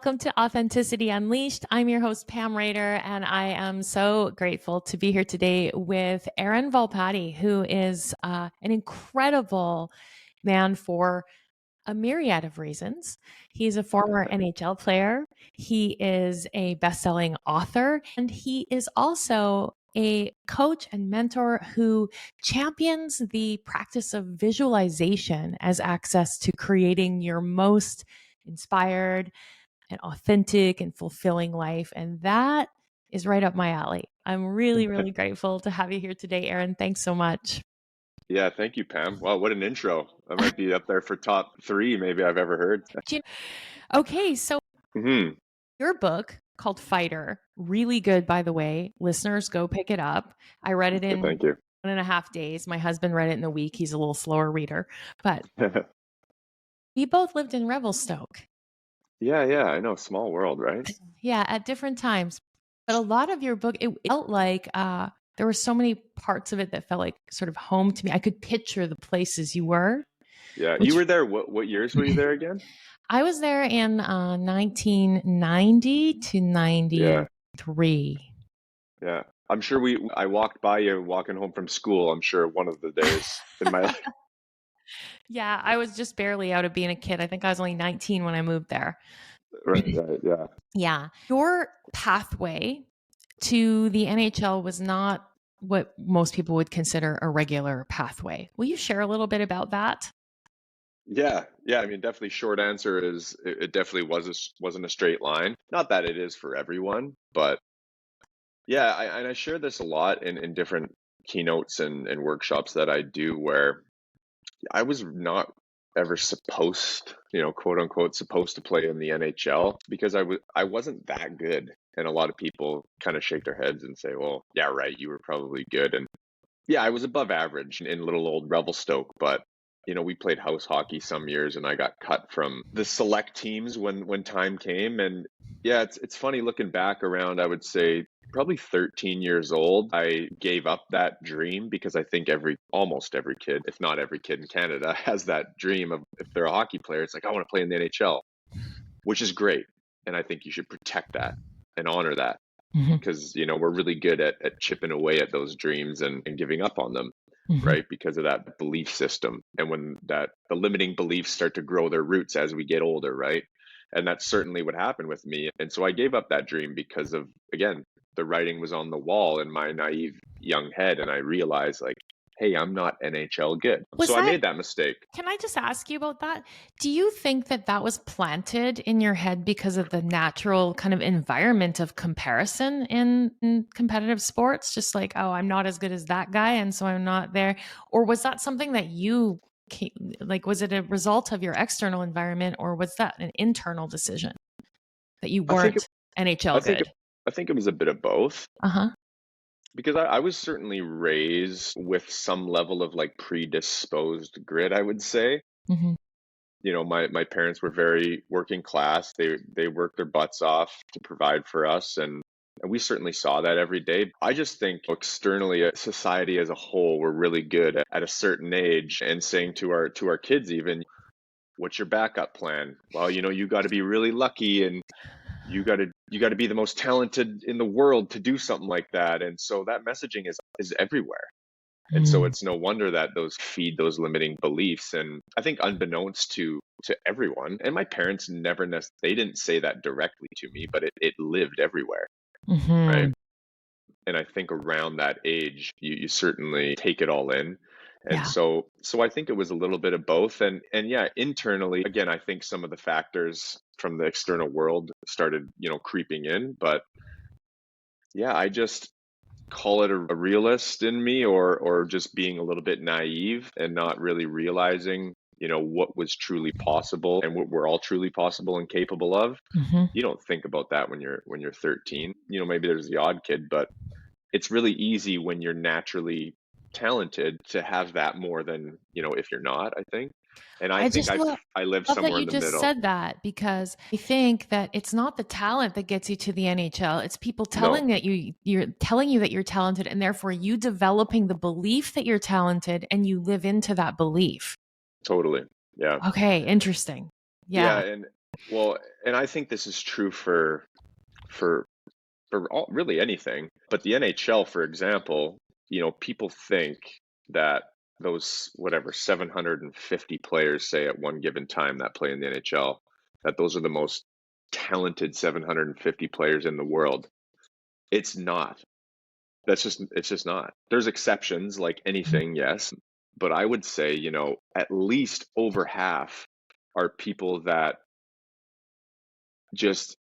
welcome to Authenticity Unleashed. I'm your host, Pam Rader, and I am so grateful to be here today with Aaron Volpatti, who is an incredible man for a myriad of reasons. He's a former NHL player. He is a best-selling author, and he is also a coach and mentor who champions the practice of visualization as access to creating your most inspired and authentic and fulfilling life. And that is right up my alley. I'm really, really grateful to have you here today, Aaron. Thanks so much. Yeah, thank you, Pam. Wow, what an intro. I might be up there for top 3 maybe I've ever heard. Okay, so your book called Fighter, really good, by the way. Listeners, go pick it up. I read it in Thank you. 1.5 days. My husband read it in a week. He's a little slower reader, but we both lived in Revelstoke. Yeah, I know. Small world, right? Yeah, at different times. But a lot of your book, it felt like there were so many parts of it that felt like sort of home to me. I could picture the places you were. Yeah, you were there. What years were you there again? I was there in 1990 to 93. Yeah. I'm sure I walked by you walking home from school, I'm sure one of the days in my life. Yeah, I was just barely out of being a kid. I think I was only 19 when I moved there. Right, yeah. Yeah. Your pathway to the NHL was not what most people would consider a regular pathway. Will you share a little bit about that? Yeah. I mean, definitely short answer is it definitely wasn't a straight line. Not that it is for everyone, but yeah, I share this a lot in different keynotes and workshops that I do where I was not ever supposed, quote unquote, supposed to play in the NHL because I wasn't that good. And a lot of people kind of shake their heads and say, well, yeah, right, you were probably good. And yeah, I was above average in little old Revelstoke, but we played house hockey some years and I got cut from the select teams when time came. And yeah, it's funny looking back around, I would say probably 13 years old, I gave up that dream because I think almost every kid, if not every kid in Canada, has that dream of if they're a hockey player, it's like, I want to play in the NHL, which is great. And I think you should protect that and honor that because, we're really good at chipping away at those dreams and giving up on them. Right? Because of that belief system. And when the limiting beliefs start to grow their roots as we get older, right? And that's certainly what happened with me. And so I gave up that dream because of, again, the writing was on the wall in my naive young head. And I realized like, hey, I'm not NHL good. I made that mistake. Can I just ask you about that? Do you think that was planted in your head because of the natural kind of environment of comparison in competitive sports? Just like, oh, I'm not as good as that guy, and so I'm not there. Or was that something that was it a result of your external environment, or was that an internal decision that you weren't NHL good? I think it was a bit of both. Because I was certainly raised with some level of like predisposed grit, I would say. My parents were very working class. They worked their butts off to provide for us, and we certainly saw that every day. I just think externally, society as a whole, we're really good at a certain age and saying to our kids even, what's your backup plan? Well, you got to be really lucky and you got to be the most talented in the world to do something like that. And so that messaging is everywhere. And so it's no wonder that those feed those limiting beliefs. And I think unbeknownst to everyone, and my parents they didn't say that directly to me, but it lived everywhere. Right. And I think around that age, you certainly take it all in. And so I think it was a little bit of both. And yeah, internally, again, I think some of the factors from the external world started, creeping in. But yeah, I just call it a realist in me or just being a little bit naive and not really realizing, what was truly possible and what we're all truly possible and capable of. You don't think about that when you're 13. Maybe there's the odd kid, but it's really easy when you're naturally talented to have that more than, if you're not, I think. And I think I live somewhere in the middle. You just said that because I think that it's not the talent that gets you to the NHL. It's people telling you're telling you that you're talented, and therefore you developing the belief that you're talented and you live into that belief. Totally. Yeah. Okay. Interesting. Yeah. Well, and I think this is true for really anything, but the NHL, for example, people think that those whatever 750 players say at one given time that play in the NHL, that those are the most talented 750 players in the world. It's not. It's just not. There's exceptions like anything, yes, but I would say, at least over half are people that just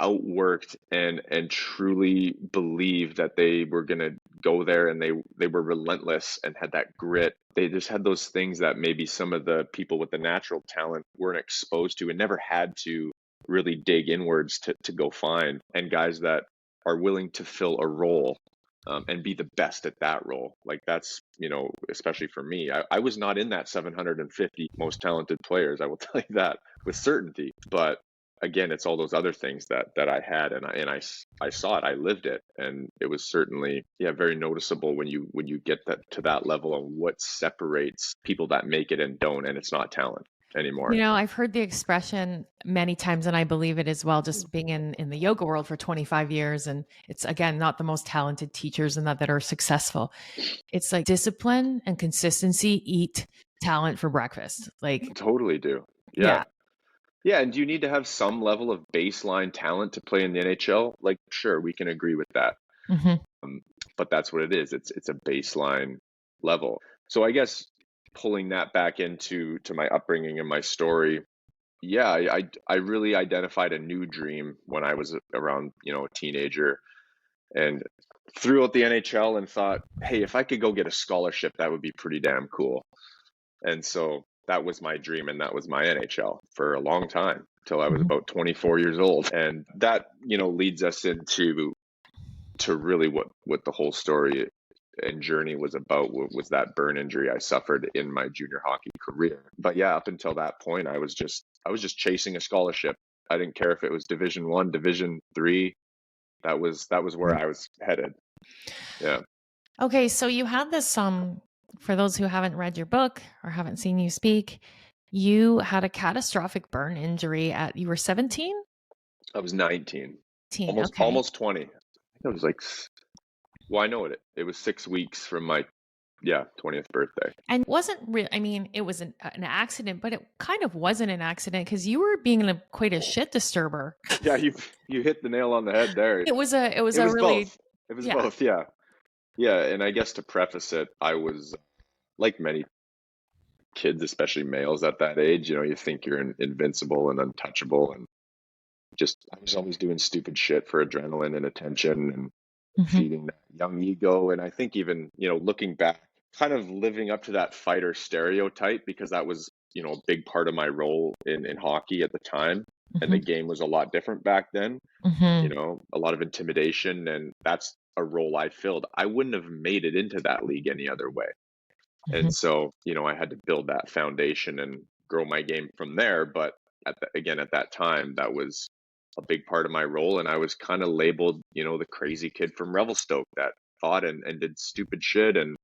outworked and truly believed that they were going to go there, and they were relentless and had that grit. They just had those things that maybe some of the people with the natural talent weren't exposed to and never had to really dig inwards to go find. And guys that are willing to fill a role, and be the best at that role. Like that's, especially for me, I was not in that 750 most talented players. I will tell you that with certainty. But again, it's all those other things that I had, and I saw it, I lived it, and it was certainly, yeah, very noticeable when you get that to that level of what separates people that make it and don't, and it's not talent anymore. I've heard the expression many times, and I believe it as well, just being in the yoga world for 25 years. And it's, again, not the most talented teachers and that are successful. It's like discipline and consistency eat talent for breakfast. Like, Totally do. Yeah. yeah. Yeah, and do you need to have some level of baseline talent to play in the NHL? Like, sure, we can agree with that. Mm-hmm. But that's what it is. It's a baseline level. So I guess pulling that back to my upbringing and my story, yeah, I really identified a new dream when I was around, a teenager, and threw out the NHL and thought, hey, if I could go get a scholarship, that would be pretty damn cool. And so that was my dream, and that was my NHL for a long time till I was about 24 years old. And that, leads us into really what the whole story and journey was about, was that burn injury I suffered in my junior hockey career. But yeah, up until that point, I was just chasing a scholarship. I didn't care if it was Division 1, Division 3. That was where I was headed. Yeah. Okay, so you had this for those who haven't read your book or haven't seen you speak, you had a catastrophic burn injury you were 17? I was 19. Okay. Almost 20. I think I was like, well, I know it. It was 6 weeks from my 20th birthday. And it wasn't real. I mean, it was an accident, but it kind of wasn't an accident because you were being quite a shit disturber. Yeah, you hit the nail on the head there. It was really both. It was both. Yeah. Yeah, and I guess to preface it, I was like many kids, especially males at that age, you think you're invincible and untouchable, and I was always doing stupid shit for adrenaline and attention and feeding that young ego. And I think even, looking back, kind of living up to that fighter stereotype, because that was, a big part of my role in hockey at the time. And the game was a lot different back then, a lot of intimidation, and that's a role I filled. I wouldn't have made it into that league any other way. And so, I had to build that foundation and grow my game from there. But at that time, that was a big part of my role. And I was kind of labeled, the crazy kid from Revelstoke that thought and did stupid shit and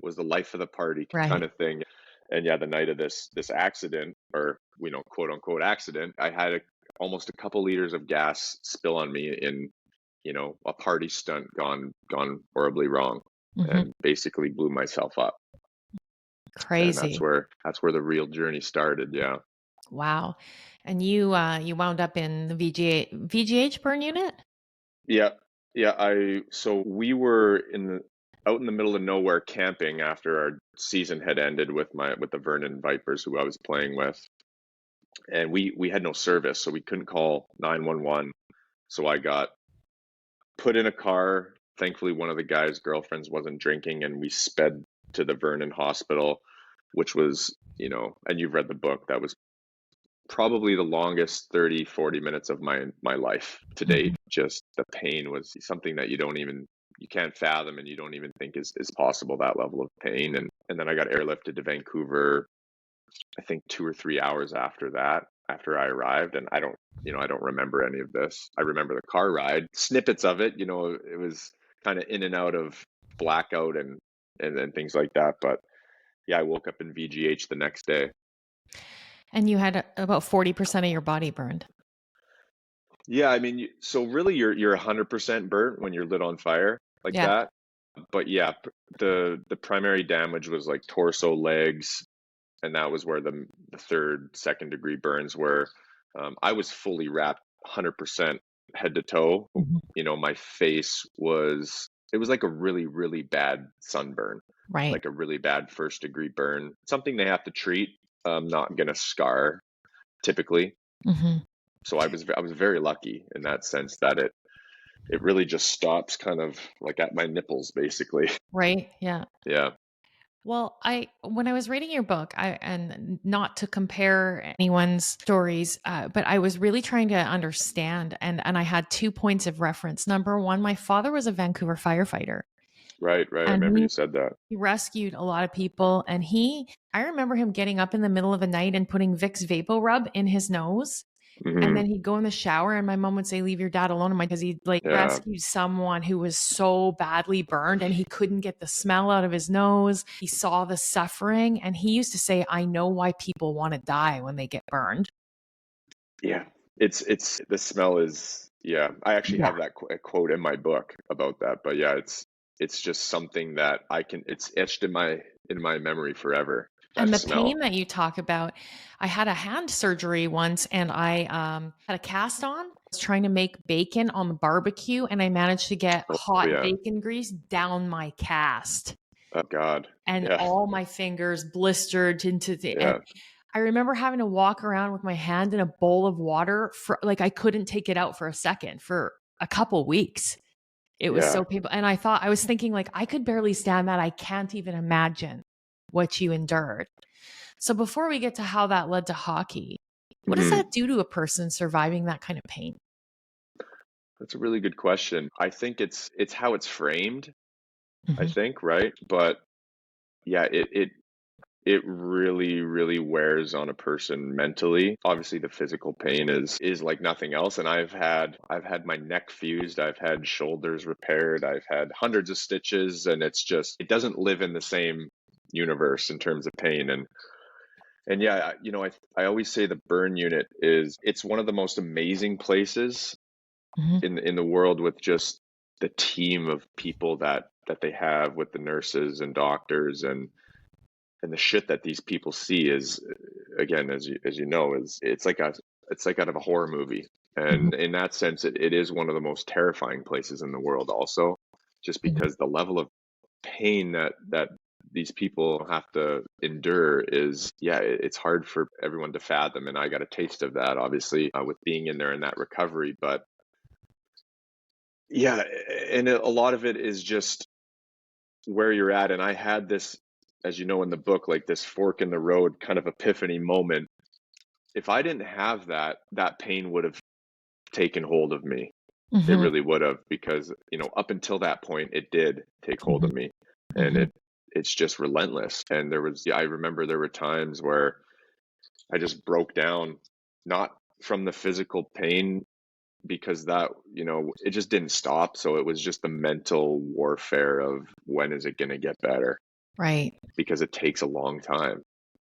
was the life of the party kind of thing. And yeah, the night of this accident, or, quote unquote accident, I had almost a couple liters of gas spill on me in, a party stunt gone horribly wrong, and basically blew myself up. Crazy. And that's where the real journey started. Yeah. Wow. And you wound up in the VGH burn unit? Yeah. Yeah. So we were out in the middle of nowhere camping after our season had ended with the Vernon Vipers, who I was playing with. And we had no service, so we couldn't call 911. So I got put in a car. Thankfully, one of the guys' girlfriends wasn't drinking, and we sped to the Vernon Hospital, which was, and you've read the book, that was probably the longest 30-40 minutes of my life to date. Just the pain was something that you can't fathom, and you don't even think is possible, that level of pain. And then I got airlifted to Vancouver, I think 2 or 3 hours after I arrived. And I don't remember any of this. I remember the car ride, snippets of it, it was kind of in and out of blackout and things like that. But yeah, I woke up in VGH the next day. And you had about 40% of your body burned. Yeah, I mean, so really you're 100% burnt when you're lit on fire like Yeah. that. But yeah, the primary damage was like torso, legs, and that was where the third, second degree burns were. I was fully wrapped 100% head to toe. You know, my face it was like a really, really bad sunburn, Right. like a really bad first degree burn, something they have to treat. Not gonna scar typically. So I was very lucky in that sense that it really just stops kind of like at my nipples basically. Right. Yeah. Yeah. Well, when I was reading your book, and not to compare anyone's stories, but I was really trying to understand, and I had 2 points of reference. Number one, my father was a Vancouver firefighter, Right. I and remember you said that. he rescued a lot of people, and I remember him getting up in the middle of the night and putting Vicks Vapor Rub in his nose. And then he'd go in the shower, and my mom would say, "Leave your dad alone," because he like Yeah. rescued someone who was so badly burned and he couldn't get the smell out of his nose. He saw the suffering, and he used to say, "I know why people want to die when they get burned." Yeah. It's the smell is, yeah. I actually Yeah. have that quote in my book about that. But yeah, it's just something that it's etched in my memory forever. And That the smell. pain that you talk about, I had a hand surgery once, and I had a cast on. I was trying to make bacon on the barbecue, and I managed to get Oh hot yeah. bacon grease down my cast. Oh God. And Yeah. all my fingers blistered and Yeah. I remember having to walk around with my hand in a bowl of water for like I couldn't take it out for a second for a couple weeks. It was Yeah. so painful. And I was thinking like I could barely stand that. I can't even imagine what you endured. So before we get to how that led to hockey, what does that do to a person surviving that kind of pain? That's a really good question. I think it's how it's framed, I think, right? But yeah, it really, really wears on a person mentally. Obviously, the physical pain is like nothing else. And I've had my neck fused, I've had shoulders repaired, I've had hundreds of stitches, and it doesn't live in the same universe in terms of pain. And yeah, you know, I always say the burn unit it's one of the most amazing places in the world, with just the team of people that they have with the nurses and doctors, and the shit that these people see is, again, as you know, it's like out of a horror movie. And in that sense, it is one of the most terrifying places in the world also, just because the level of pain that these people have to endure is, yeah, it's hard for everyone to fathom. And I got a taste of that, obviously, with being in there in that recovery. But yeah, and a lot of it is just where you're at. And I had this, as you know, in the book, like this fork in the road kind of epiphany moment. If I didn't have that, that pain would have taken hold of me. It really would have, because, you know, up until that point, it did take hold of me, and it's just relentless. And I remember there were times where I just broke down, not from the physical pain, because that, you know, it just didn't stop. So it was just the mental warfare of, when is it going to get better? Right. Because it takes a long time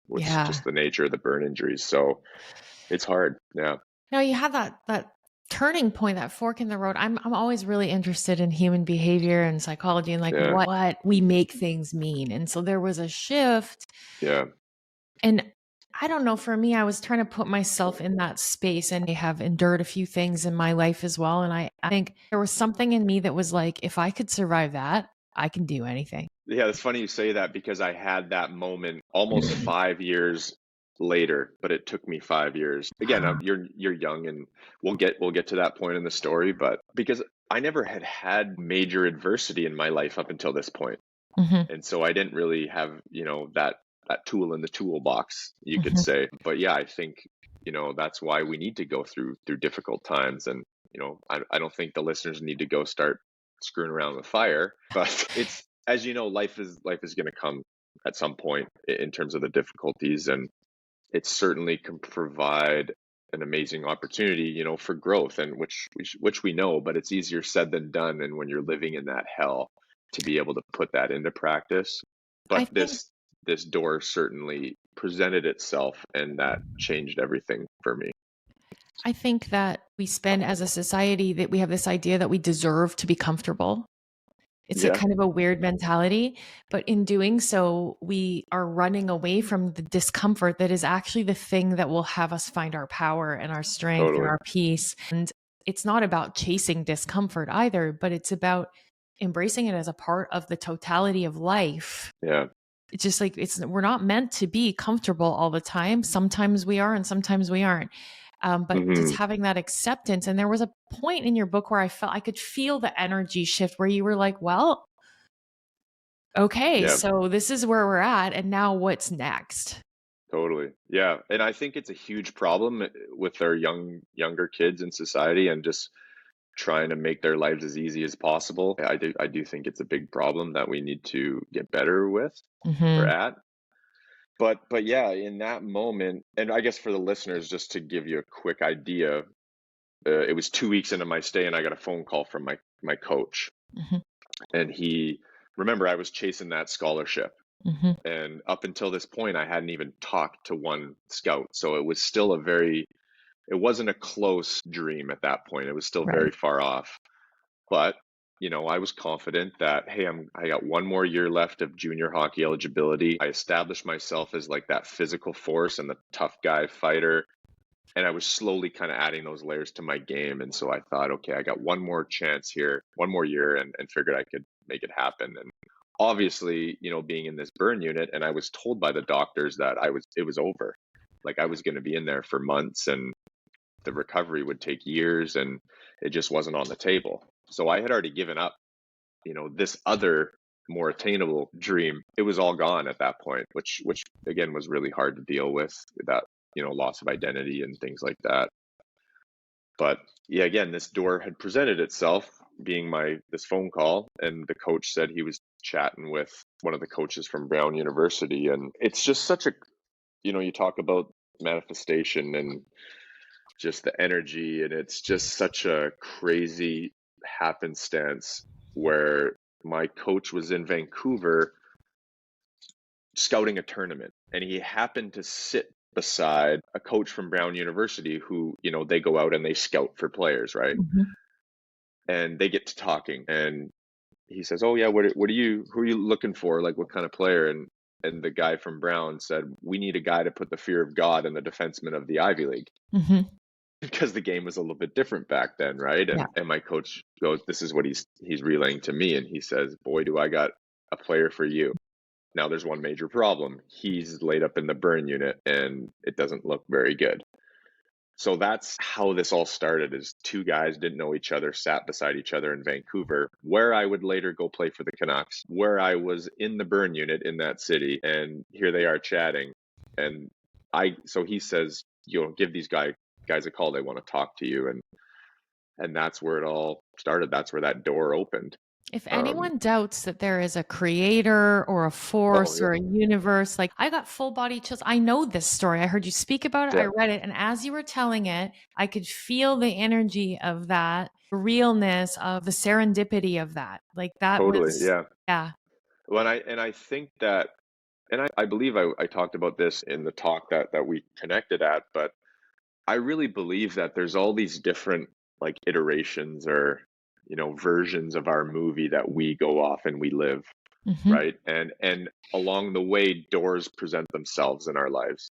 with Yeah. just the nature of the burn injuries. So it's hard. Yeah. Now you had that turning point, that fork in the road. I'm always really interested in human behavior and psychology, and like what we make things mean. And so there was a shift. Yeah. And I don't know, for me, I was trying to put myself in that space, and I have endured a few things in my life as well. And I think there was something in me that was like, if I could survive that, I can do anything. Yeah, it's funny you say that, because I had that moment almost 5 years later, but it took me 5 years. Again, you're young, and we'll get to that point in the story, but because I never had major adversity in my life up until this point. And so I didn't really have, you know, that tool in the toolbox, you could say. But yeah, I think, you know, that's why we need to go through difficult times. And, you know, I don't think the listeners need to go start screwing around with fire, but it's, as you know, life is going to come at some point in terms of the difficulties, and it certainly can provide an amazing opportunity, you know, for growth, and which we know, but it's easier said than done. And when you're living in that hell, to be able to put that into practice. But this door certainly presented itself, and that changed everything for me. I think that we spend as a society that we have this idea that we deserve to be comfortable. It's a Yeah, kind of a weird mentality, but in doing so, we are running away from the discomfort that is actually the thing that will have us find our power and our strength and totally. our peace. And it's not about chasing discomfort either, but it's about embracing it as a part of the totality of life. Yeah. It's just like we're not meant to be comfortable all the time. Sometimes we are and sometimes we aren't. But just Hmm. having that acceptance. And there was a point in your book where I could feel the energy shift where you were like, well, okay, Yeah, so this is where we're at. And now what's next? totally. Yeah. And I think it's a huge problem with our younger kids in society, and just trying to make their lives as easy as possible. I do think it's a big problem that we need to get better with or Mm-hmm. at. But yeah, in that moment, and I guess for the listeners, just to give you a quick idea, it was 2 weeks into my stay, and I got a phone call from my coach, Mm-hmm. and he remember I was chasing that scholarship, Mm-hmm. and up until this point, I hadn't even talked to one scout, so it was still it wasn't a close dream at that point. It was still very Right. far off. But, I was confident that, hey, I got one more year left of junior hockey eligibility. I established myself as like that physical force and the tough guy fighter. And I was slowly kind of adding those layers to my game. And so I thought, okay, I got one more chance here, one more year, and figured I could make it happen. And obviously, being in this burn unit, and I was told by the doctors that it was over. Like I was going to be in there for months, and the recovery would take years, and it just wasn't on the table. So I had already given up, this other more attainable dream. It was all gone at that point, which again was really hard to deal with, that, loss of identity and things like that. But yeah, again, this door had presented itself, being this phone call, and the coach said he was chatting with one of the coaches from Brown University. And it's just such a, you talk about manifestation and just the energy, and it's just such a crazy happenstance where my coach was in Vancouver scouting a tournament, and he happened to sit beside a coach from Brown University who, they go out and they scout for players, right? Mm-hmm. And they get to talking, and he says, "Oh yeah, who are you looking for? Like, what kind of player?" And the guy from Brown said, "We need a guy to put the fear of God in the defenseman of the Ivy League." Mm-hmm. Because the game was a little bit different back then, right? Yeah. And my coach goes, "This is what he's relaying to me," and he says, "Boy, do I got a player for you." Now there's one major problem. He's laid up in the burn unit, and it doesn't look very good. So that's how this all started, is two guys didn't know each other, sat beside each other in Vancouver, where I would later go play for the Canucks, where I was in the burn unit in that city, and here they are chatting. And so he says, give these guys a call. They want to talk to you. And that's where it all started. That's where that door opened. If Um, anyone doubts that there is a creator or a oh force or yeah, a universe, like I got full body chills. I know this story. I heard you speak about it. I yeah, read it. And as you were telling it, I could feel the energy of that realness, of the serendipity of that. Like that totally, was, yeah. yeah. Well, I think that, and I believe I talked about this in the talk that we connected at, but I really believe that there's all these different like iterations or, versions of our movie that we go off and we live, Mm-hmm. right? And along the way, doors present themselves in our lives.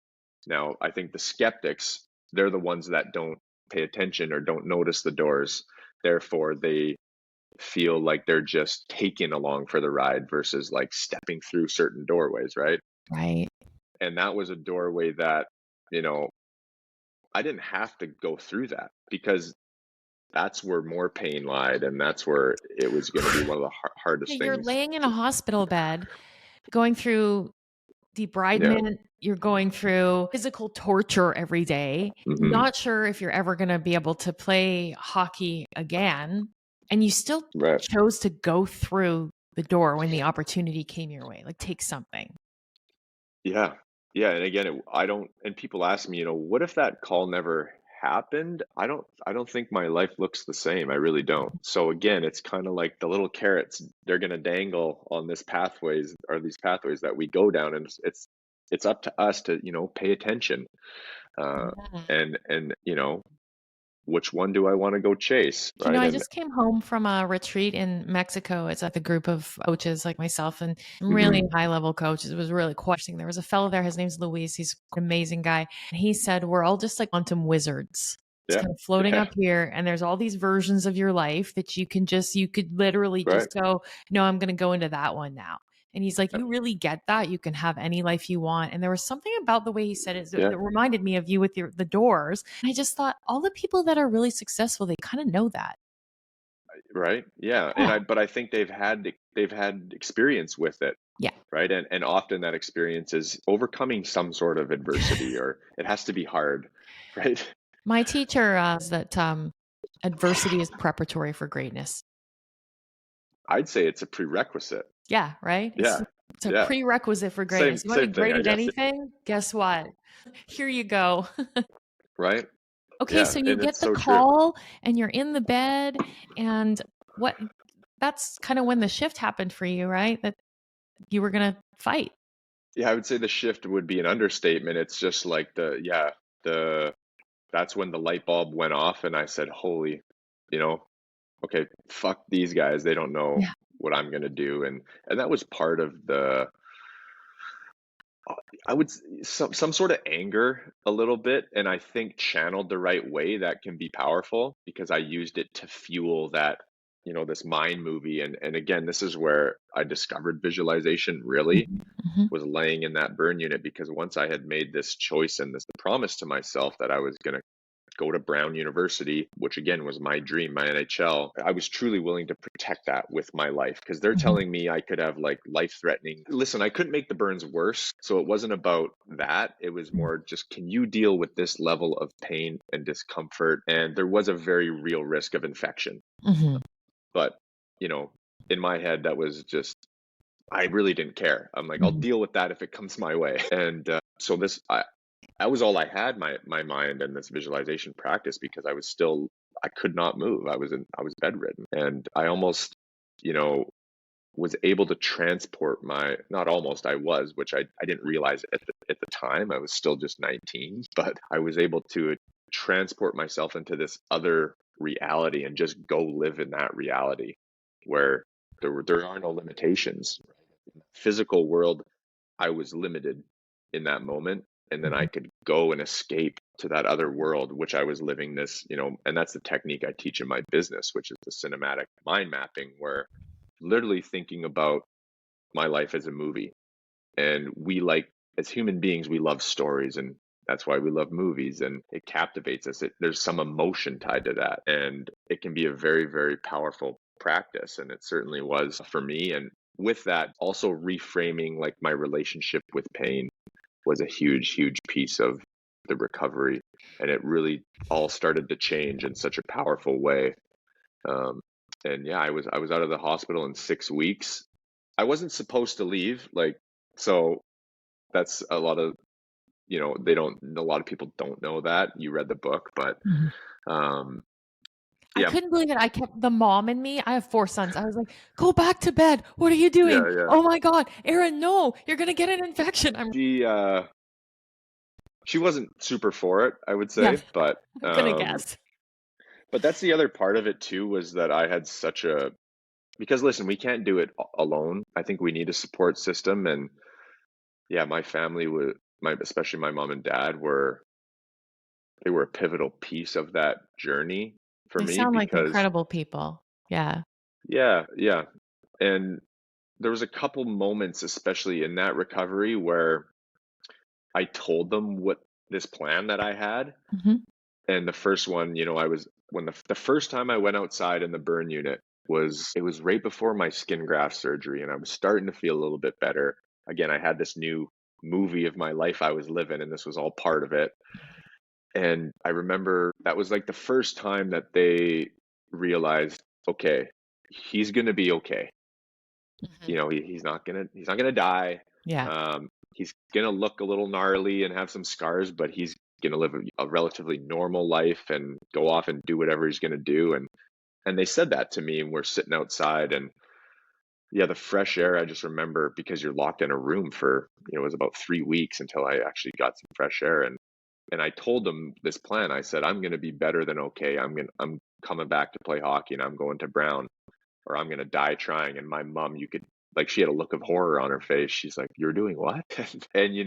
Now, I think the skeptics, they're the ones that don't pay attention or don't notice the doors. Therefore, they feel like they're just taken along for the ride versus like stepping through certain doorways, right? Right. And that was a doorway that, you know, I didn't have to go through that, because that's where more pain lied, and that's where it was going to be one of the hardest You're things laying in a to, hospital bed, going through yeah. debridement, you're going through physical torture every day, Hmm. not sure if you're ever going to be able to play hockey again. And you still Right. chose to go through the door when the opportunity came your way, like take something. Yeah. Yeah. And again, I don't, and people ask me, what if that call never happened? I don't think my life looks the same. I really don't. So again, it's kind of like the little carrots they're going to dangle on these pathways that we go down. And it's it's up to us to, pay attention. Yeah. And which one do I want to go chase, right? I And just came home from a retreat in Mexico. It's like a group of coaches like myself and really mhm, high level coaches. It was really questioning. There was a fellow there. His name's Luis. He's an amazing guy. And he said, we're all just like quantum wizards. It's yeah, kind of floating yeah, up here. And there's all these versions of your life that you could literally right, just go, no, I'm going to go into that one now. And he's like, you really get that. You can have any life you want. And there was something about the way he said it yeah, that reminded me of you with the doors. And I just thought all the people that are really successful, they kind of know that. right, yeah. Yeah. But I think they've had experience with it, Yeah. right? And often that experience is overcoming some sort of adversity, or it has to be hard, right? My teacher says that adversity is preparatory for greatness. I'd say it's a prerequisite. Yeah, right? Yeah, It's a yeah. prerequisite for Same greatness. You want to same be thing, great I at guess. anything? Guess what? Here you go. Right? Okay, Yeah, so you and get it's the so true. call and you're in the bed and what that's kind of when the shift happened for you, right? That you were going to fight. Yeah, I would say the shift would be an understatement. It's just like the that's when the light bulb went off and I said, "Holy, you know, okay, fuck these guys. They don't know Yeah. what I'm gonna do." And that was part of the I would some sort of anger a little bit, and I think channeled the right way that can be powerful because I used it to fuel that, this mind movie. And again, this is where I discovered visualization really Mhm. Mhm. was laying in that burn unit, because once I had made this choice and this promise to myself that I was going to go to Brown University, which again was my dream, my NHL, I was truly willing to protect that with my life, because they're Mhm. telling me I could have like life threatening. Listen, I couldn't make the burns worse. So it wasn't about that. It was more just, can you deal with this level of pain and discomfort? And there was a very real risk of infection. Mhm. But, you know, in my head, that was just, I really didn't care. I'm like, I'll Mhm. deal with that if it comes my way. And so that was all I had, my mind and this visualization practice, because I could not move. I was bedridden, and I almost, you know, was able to transport not almost, I was, which I didn't realize at the time. I was still just 19, but I was able to transport myself into this other reality and just go live in that reality where there are no limitations. Physical world, I was limited in that moment. And then I Mhm. could go and escape to that other world, which I was living this, and that's the technique I teach in my business, which is the cinematic mind mapping, where literally thinking about my life as a movie. And as human beings, we love stories, and that's why we love movies, and it captivates us. There's some emotion tied to that, and it can be a very, very powerful practice. And it certainly was for me. And with that, also reframing like my relationship with pain was a huge, huge piece of the recovery. And it really all started to change in such a powerful way. Um, and yeah, I was out of the hospital in 6 weeks. I wasn't supposed to leave, like, so that's a lot of, a lot of people don't know that. You read the book, but Mhm. um, I yeah, couldn't believe it. I kept the mom in me. I have 4 sons. I was like, "Go back to bed. What are you doing? yeah, yeah. Oh my god, Aaron, no. You're going to get an infection." I'm She wasn't super for it, I would Yeah, say, but I'm going to guess. that's the other part of it too, was that I had because listen, we can't do it alone. I think we need a support system. And yeah, my family especially my mom and dad they were a pivotal piece of that journey for They me, sound like because incredible people. Yeah. yeah, yeah. And there was a couple moments, especially in that recovery, where I told them what this plan that I had. Mhm. And the first one, I was when the first time I went outside in the burn unit it was right before my skin graft surgery, and I was starting to feel a little bit better. Again, I had this new movie of my life I was living, and this was all part of it. And I remember that was like the first time that they realized, okay, he's gonna be okay. Mhm. He's not gonna die. Yeah. He's gonna look a little gnarly and have some scars, but he's gonna live a relatively normal life and go off and do whatever he's gonna do. And they said that to me, and we're sitting outside, and Yeah, the fresh air, I just remember, because you're locked in a room for, it was about 3 weeks until I actually got some fresh air. And I told them this plan. I said, I'm going to be better than okay. I'm coming back to play hockey, and I'm going to Brown, or I'm going to die trying. And my mom, you could, like, she had a look of horror on her face. She's like, you're doing what? And,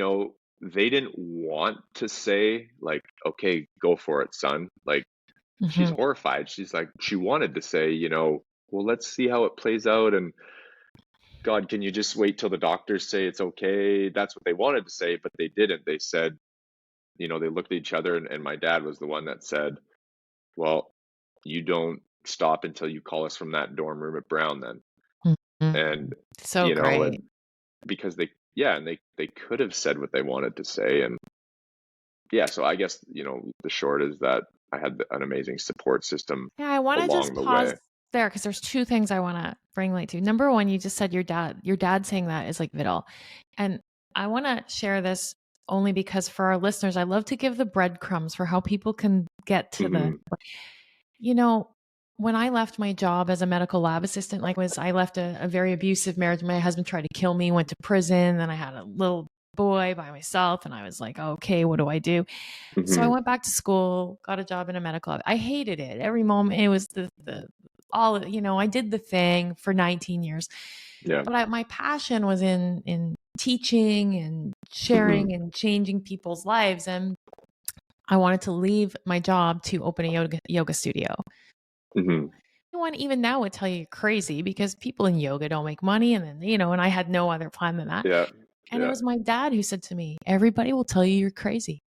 they didn't want to say, like, okay, go for it, son. Like, she's horrified. She's like, she wanted to say, well, let's see how it plays out. And God, can you just wait till the doctors say it's okay? That's what they wanted to say, but they didn't. They said, they looked at each other, and my dad was the one that said, well, you don't stop until you call us from that dorm room at Brown then. And, so great. and because they could have said what they wanted to say. And yeah, so I guess, the short is that I had an amazing support system. Yeah, I want to just pause there, because there's two things I want to bring light to. Number one, you just said your dad saying that is like vital. And I want to share this only because for our listeners, I love to give the breadcrumbs for how people can get to when I left my job as a medical lab assistant, I left a very abusive marriage. My husband tried to kill me, went to prison. Then I had a little boy by myself, and I was like, okay, what do I do? So I went back to school, got a job in a medical lab. I hated it. Every moment it was I did the thing for 19 years. Yeah. But my passion was in teaching and sharing and changing people's lives. And I wanted to leave my job to open a yoga studio. Anyone even now would tell you you're crazy, because people in yoga don't make money. And then, and I had no other plan than that. Yeah. And it was my dad who said to me, everybody will tell you you're crazy.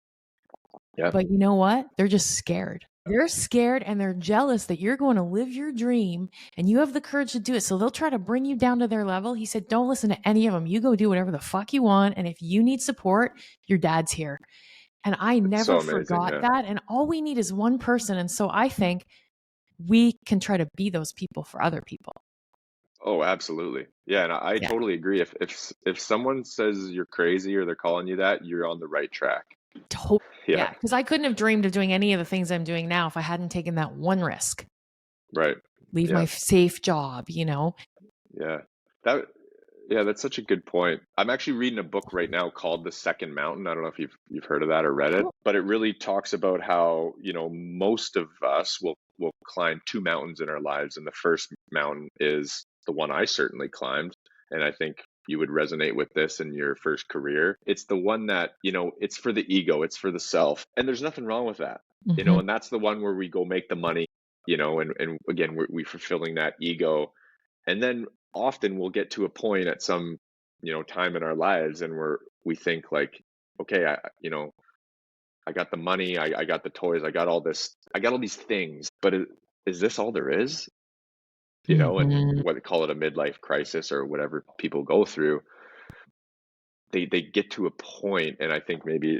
Yeah. But you know what? They're just scared. They're scared, and they're jealous that you're going to live your dream and you have the courage to do it. So they'll try to bring you down to their level. He said, don't listen to any of them. You go do whatever the fuck you want. And if you need support, your dad's here. And I never forgot that. And all we need is one person. And so I think we can try to be those people for other people. Oh, absolutely. Yeah. And I totally agree. If someone says you're crazy or they're calling you that, you're on the right track. Totally. Yeah. Because I couldn't have dreamed of doing any of the things I'm doing now if I hadn't taken that one risk. Right. Leave my safe job, Yeah. That's such a good point. I'm actually reading a book right now called The Second Mountain. I don't know if you've heard of that or read it, but it really talks about how, most of us will climb two mountains in our lives. And the first mountain is the one I certainly climbed. And I think you would resonate with this in your first career. It's the one that, it's for the ego, it's for the self. And there's nothing wrong with that, and that's the one where we go make the money, and again, we're fulfilling that ego. And then often we'll get to a point at some, time in our lives, and we think like, okay, I got the money, I got the toys, I got all these things, but is this all there is? And what they call it, a midlife crisis or whatever people go through, they get to a point, and I think maybe,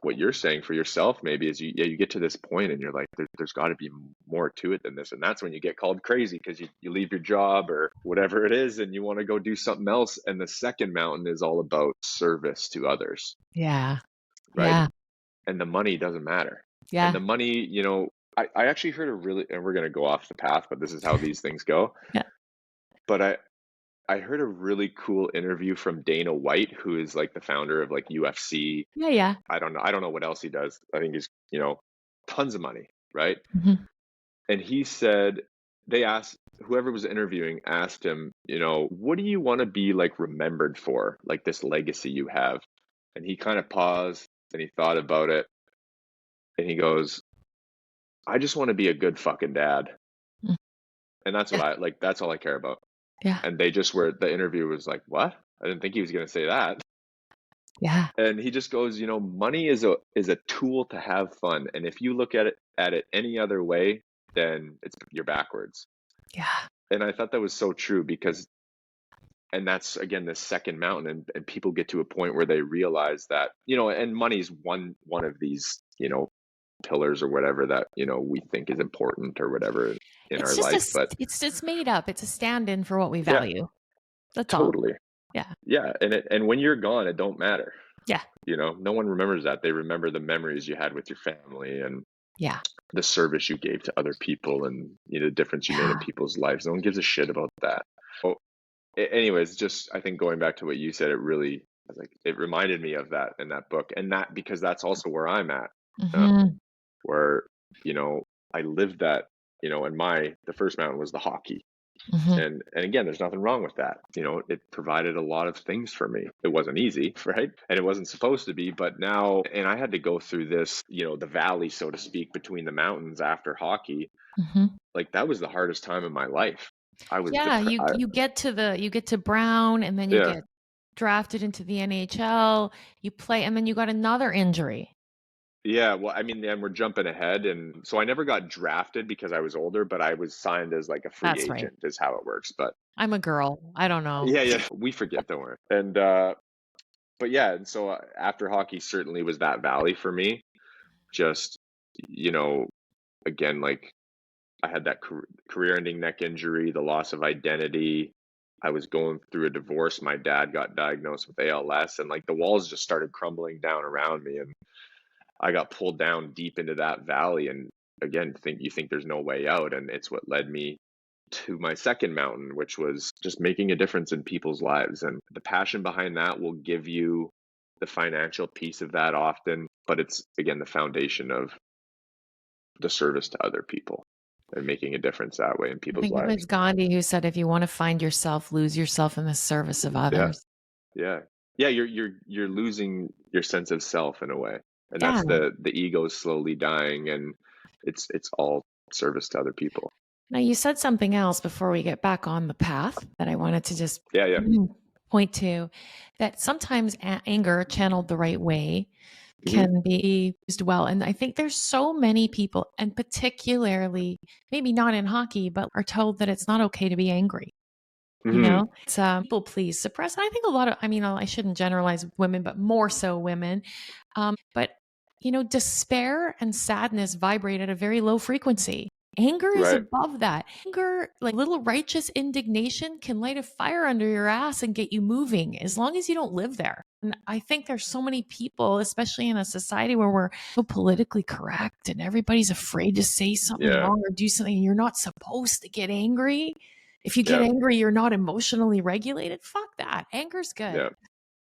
what you're saying for yourself maybe is you get to this point and you're like, there's got to be more to it than this. And that's when you get called crazy, because you leave your job or whatever it is and you want to go do something else. And the second mountain is all about service to others. Yeah. Right. Yeah. And the money doesn't matter. Yeah. And the money, I actually heard and we're going to go off the path, but this is how these things go. Yeah. But I heard a really cool interview from Dana White, who is like the founder of like UFC. Yeah. I don't know what else he does. I think he's, tons of money, right? And he said, whoever was interviewing asked him, what do you want to be like remembered for, like this legacy you have? And he kind of paused and he thought about it. And he goes, I just want to be a good fucking dad. And that's what that's all I care about. Yeah. And the interview was like, what? I didn't think he was going to say that. Yeah. And he just goes, money is a tool to have fun. And if you look at it any other way, then you're backwards. Yeah. And I thought that was so true, and that's again the second mountain, and people get to a point where they realize that, and money's one of these, pillars or whatever that, we think is important or whatever in our life. But it's made up. It's a stand-in for what we value. Yeah, that's totally. All. Yeah. Yeah. And when you're gone, it don't matter. Yeah. No one remembers that. They remember the memories you had with your family and the service you gave to other people and the difference you made in people's lives. No one gives a shit about that. anyways, just I think going back to what you said, it reminded me of that in that book, and that because that's also where I'm at, Mm-hmm. where you know I lived that, and the first mountain was the hockey. Mm-hmm. And again, there's nothing wrong with that. It provided a lot of things for me. It wasn't easy, right? And it wasn't supposed to be, but now, and I had to go through this, the valley, so to speak, between the mountains after hockey. Mm-hmm. Like that was the hardest time in my life. I was Yeah, depressed. you get to Brown, and then you Yeah. get drafted into the NHL, you play, and then you got another injury. Yeah, well, I mean, and we're jumping ahead, and so I never got drafted because I was older, but I was signed as like a free That's right. agent, is how it works. But I'm a girl. I don't know. yeah, yeah, we forget, don't worry. And but yeah, and so after hockey certainly was that valley for me. Just, you know, again, like I had that career-ending neck injury, the loss of identity. I was going through a divorce. My dad got diagnosed with ALS, and like the walls just started crumbling down around me, and I got pulled down deep into that valley. And again, you think there's no way out, and it's what led me to my second mountain, which was just making a difference in people's lives. And the passion behind that will give you the financial piece of that often, but it's again the foundation of the service to other people and making a difference that way in I people's think it lives. was Gandhi who said, if you want to find yourself, lose yourself in the service of Yeah, others. yeah, yeah. You're losing your sense of self in a way, and Yeah. that's the ego slowly dying, and it's all service to other people. Now, you said something else before we get back on the path that I wanted to just Yeah, yeah. point to, that sometimes anger channeled the right way Hmm. can be used well. And I think there's so many people, and particularly maybe not in hockey, but are told that it's not okay to be angry. Hmm. It's people please suppress. And I think a lot of, I mean, I shouldn't generalize women, but more so women. But, despair and sadness vibrate at a very low frequency. Anger is Right. above that. Anger, like little righteous indignation, can light a fire under your ass and get you moving as long as you don't live there. And I think there's so many people, especially in a society where we're so politically correct and everybody's afraid to say something Yeah. wrong or do something. And you're not supposed to get angry. If you get Yeah. angry, you're not emotionally regulated. Fuck that. Anger's good Yeah.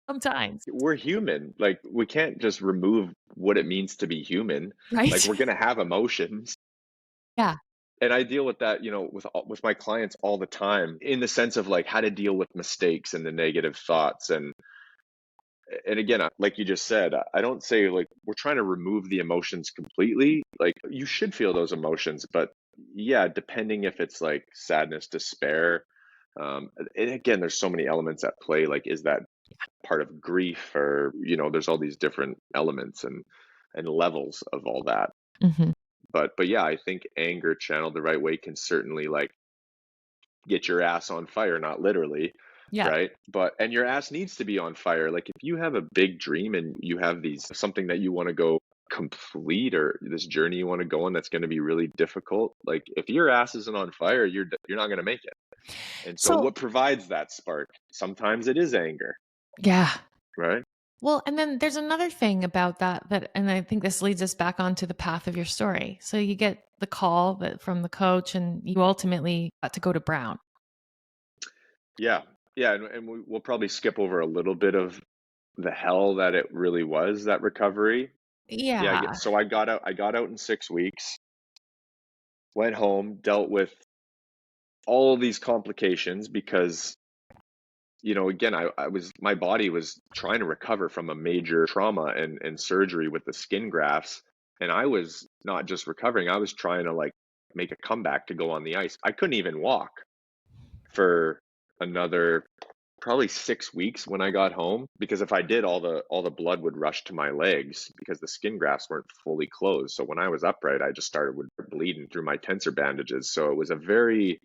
sometimes, We're human. Like we can't just remove what it means to be human. Like right? we're gonna have emotions. Yeah. And I deal with that, with my clients all the time in the sense of like how to deal with mistakes and the negative thoughts. And again, like you just said, I don't say like we're trying to remove the emotions completely. Like you should feel those emotions, but yeah, depending if it's like sadness, despair, and again, there's so many elements at play. Like, is that part of grief, or there's all these different elements and levels of all that. Hmm. But yeah, I think anger channeled the right way can certainly like get your ass on fire, not literally, Yeah. right? And your ass needs to be on fire. Like if you have a big dream and you have something that you want to go complete, or this journey you want to go on that's going to be really difficult, like if your ass isn't on fire, you're not going to make it. And so So, what provides that spark? Sometimes it is anger, yeah. right? Well, and then there's another thing about that, and I think this leads us back onto the path of your story. So you get the call from the coach, and you ultimately got to go to Brown. Yeah. Yeah, and we'll probably skip over a little bit of the hell that it really was, that recovery. Yeah, Yeah. so I got out in 6 weeks, went home, dealt with all these complications because, again, my body was trying to recover from a major trauma and surgery with the skin grafts. And I was not just recovering, I was trying to like make a comeback to go on the ice. I couldn't even walk for another probably 6 weeks when I got home, because if I did, all the blood would rush to my legs because the skin grafts weren't fully closed. So when I was upright, I just started with bleeding through my tensor bandages. So it was a very